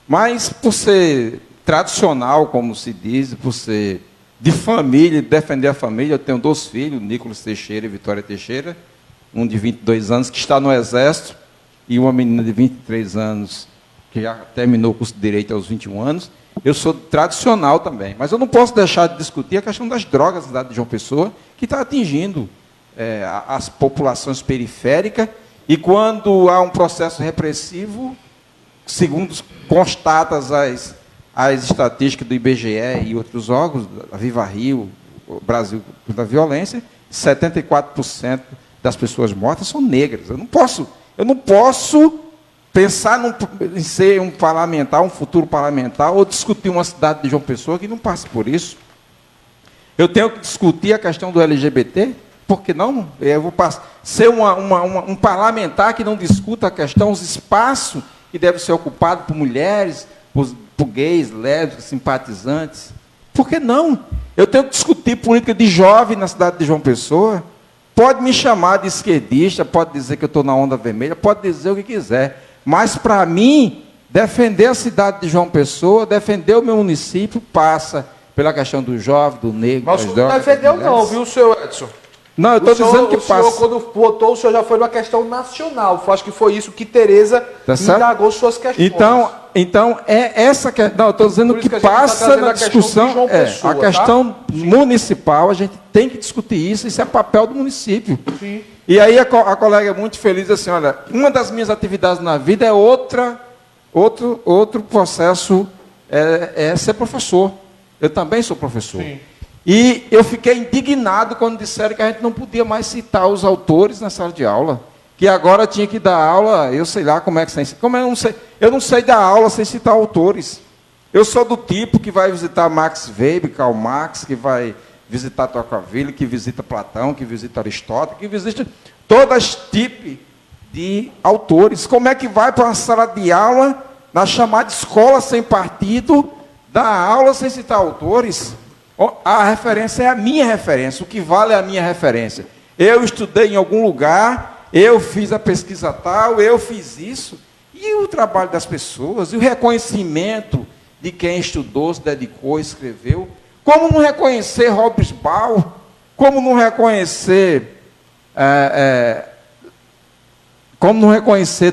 mas por ser tradicional, como se diz, por ser de família, defender a família, eu tenho 2 filhos, Nicolas Teixeira e Vitória Teixeira, um de 22 anos, que está no Exército, e uma menina de 23 anos, que já terminou o curso de Direito aos 21 anos. Eu sou tradicional também, mas eu não posso deixar de discutir a questão das drogas na cidade de João Pessoa, que está atingindo as populações periféricas, e quando há um processo repressivo, segundo constatas as estatísticas do IBGE e outros órgãos, a Viva Rio, o Brasil da Violência, 74% das pessoas mortas são negras. Eu não posso pensar em ser um parlamentar, um futuro parlamentar, ou discutir uma cidade de João Pessoa que não passe por isso. Eu tenho que discutir a questão do LGBT, por que não? Eu vou ser um parlamentar que não discuta a questão, os espaços que devem ser ocupados por mulheres, por gays, lésbicas, simpatizantes. Por que não? Eu tenho que discutir política de jovem na cidade de João Pessoa. Pode me chamar de esquerdista, pode dizer que eu estou na onda vermelha, pode dizer o que quiser. Mas, para mim, defender a cidade de João Pessoa, defender o meu município, passa pela questão do jovem, do negro, Mas das o senhor não drogas, defendeu das não, mulheres. viu, senhor Edson? Não, eu estou dizendo que passa. O senhor, quando votou, o senhor já foi numa questão nacional. Eu acho que foi isso que Tereza indagou suas questões. Então é essa que não, eu estou dizendo Por isso que que a gente passa tá trazendo na a questão discussão de João Pessoa, a questão municipal, a gente tem que discutir isso é papel do município. Sim. E aí a colega é muito feliz assim, olha, uma das minhas atividades na vida é outro processo, é ser professor. Eu também sou professor. Sim. E eu fiquei indignado quando disseram que a gente não podia mais citar os autores na sala de aula, que agora tinha que dar aula, eu sei lá como é que eu não sei dar aula sem citar autores. Eu sou do tipo que vai visitar Max Weber, Karl Marx, que vai visitar Tocqueville, que visita Platão, que visita Aristóteles, que visita todos tipos de autores. Como é que vai para uma sala de aula, na chamada escola sem partido, dar aula sem citar autores? A referência é a minha referência, o que vale é a minha referência. Eu estudei em algum lugar, eu fiz a pesquisa tal, eu fiz isso. E o trabalho das pessoas, e o reconhecimento de quem estudou, se dedicou, escreveu. Como não reconhecer Hobsbawm? Como não reconhecer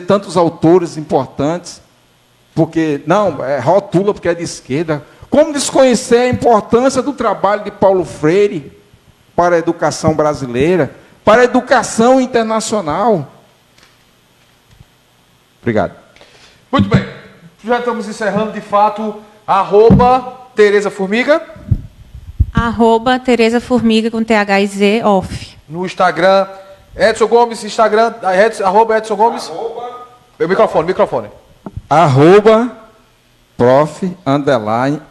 tantos autores importantes? Porque, não, rotula porque é de esquerda. Como desconhecer a importância do trabalho de Paulo Freire para a educação brasileira, para a educação internacional? Obrigado. Muito bem. Já estamos encerrando, de fato, Tereza Formiga. Tereza Formiga com THZ off. No Instagram, Edson Gomes, Instagram, Edson Gomes. Microfone.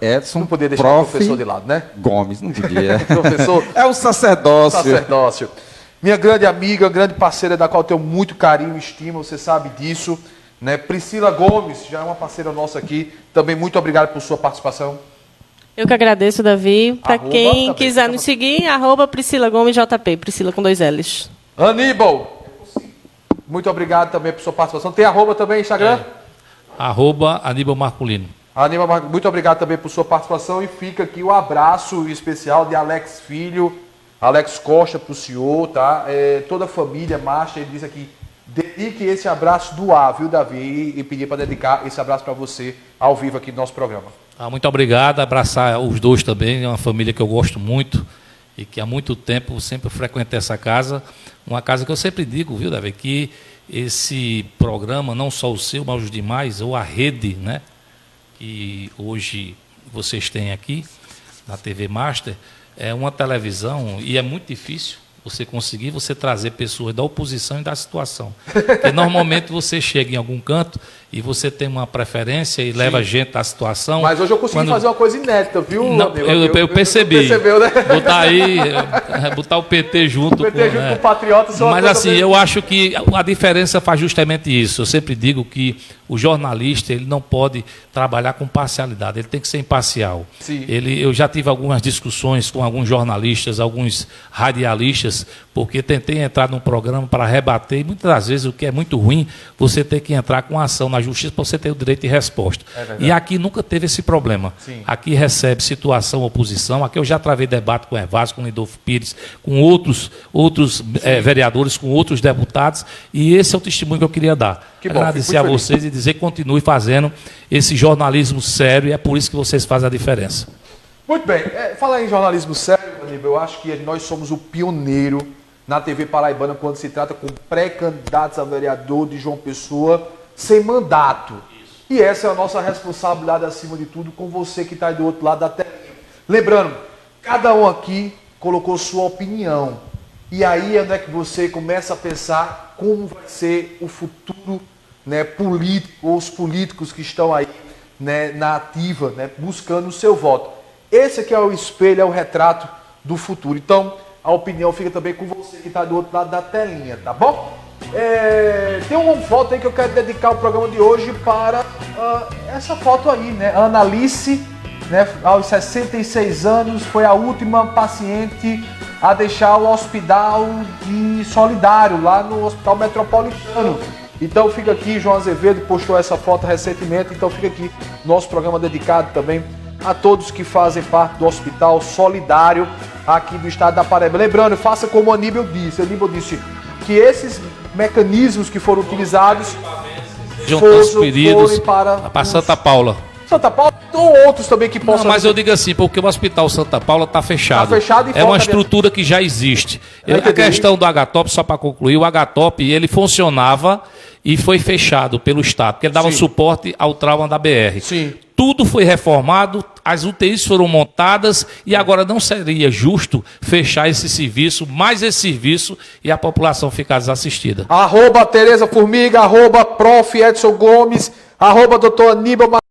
_Edson. Não podia deixar o professor de lado, né? Gomes, não podia. Professor, é o sacerdócio. Minha grande amiga, grande parceira, da qual eu tenho muito carinho e estima, você sabe disso. Né? Priscila Gomes, já é uma parceira nossa aqui. Também muito obrigado por sua participação. Eu que agradeço, Davi. Para quem quiser nos seguir, @Priscila Gomes JP, Priscila com 2 L's. Aníbal, muito obrigado também por sua participação. Tem arroba também, Instagram? Aníbal Marculino. Aníbal, muito obrigado também por sua participação. E fica aqui o abraço especial de Alex Filho, Alex Costa para o senhor, tá? Toda a família, Marcha, ele disse aqui, dedique esse abraço do ar, viu, Davi? E pedir para dedicar esse abraço para você ao vivo aqui no nosso programa. Muito obrigado, abraçar os dois também, é uma família que eu gosto muito e que há muito tempo sempre frequentei essa casa, uma casa que eu sempre digo, viu, Davi, que esse programa, não só o seu, mas os demais, ou a rede, né, que hoje vocês têm aqui, na TV Master, é uma televisão e é muito difícil você trazer pessoas da oposição e da situação. Porque normalmente você chega em algum canto e você tem uma preferência e leva gente da situação. Mas hoje eu consegui fazer uma coisa inédita, viu? Não, eu percebi. Percebeu, né? Botar o PT junto, com o Patriota. Mas assim, eu acho que a diferença faz justamente isso. Eu sempre digo que o jornalista ele não pode trabalhar com parcialidade, ele tem que ser imparcial. Sim. Eu já tive algumas discussões com alguns jornalistas, alguns radialistas, porque tentei entrar num programa para rebater, e muitas das vezes o que é muito ruim, você ter que entrar com ação na justiça para você ter o direito de resposta. E aqui nunca teve esse problema. Sim. Aqui recebe situação, oposição. Aqui eu já travei debate com Evásio, com Lidolfo Pires, com outros vereadores, com outros deputados, e esse é o testemunho que eu queria dar. Que bom, agradecer a vocês e dizer que continue fazendo esse jornalismo sério, e é por isso que vocês fazem a diferença. Muito bem. Falar em jornalismo sério, Aníbal, eu acho que nós somos o pioneiro na TV paraibana quando se trata com pré-candidatos a vereador de João Pessoa sem mandato. Isso. E essa é a nossa responsabilidade, acima de tudo, com você que está aí do outro lado da tela. Lembrando, cada um aqui colocou sua opinião. E aí é onde é que você começa a pensar como vai ser o futuro, né, político, ou os políticos que estão aí, né, na ativa, né, buscando o seu voto. Esse aqui é o espelho, é o retrato do futuro. Então, a opinião fica também com você que está do outro lado da telinha, tá bom? Tem uma foto aí que eu quero dedicar o programa de hoje para essa foto aí, né? Ana Alice, né, aos 66 anos, foi a última paciente a deixar o hospital de Solidário, lá no Hospital Metropolitano. Então fica aqui, João Azevedo postou essa foto recentemente, então fica aqui nosso programa dedicado também a todos que fazem parte do Hospital Solidário aqui do estado da Paraíba. Lembrando, faça como o Aníbal disse. Aníbal disse que esses mecanismos que foram utilizados transferidos para Santa Paula. Santa Paula ou outros também que possam... Não, mas eu digo assim, porque o Hospital Santa Paula está fechado. Tá fechado e é uma estrutura que já existe. A questão do HTOP, só para concluir, o HTOP ele funcionava e foi fechado pelo Estado, porque ele dava suporte ao trauma da BR. Sim. Tudo foi reformado, as UTIs foram montadas e agora não seria justo fechar esse serviço, mais esse serviço, e a população ficar desassistida. @Tereza Formiga, @Prof. Edson Gomes, @Dr. Aníbal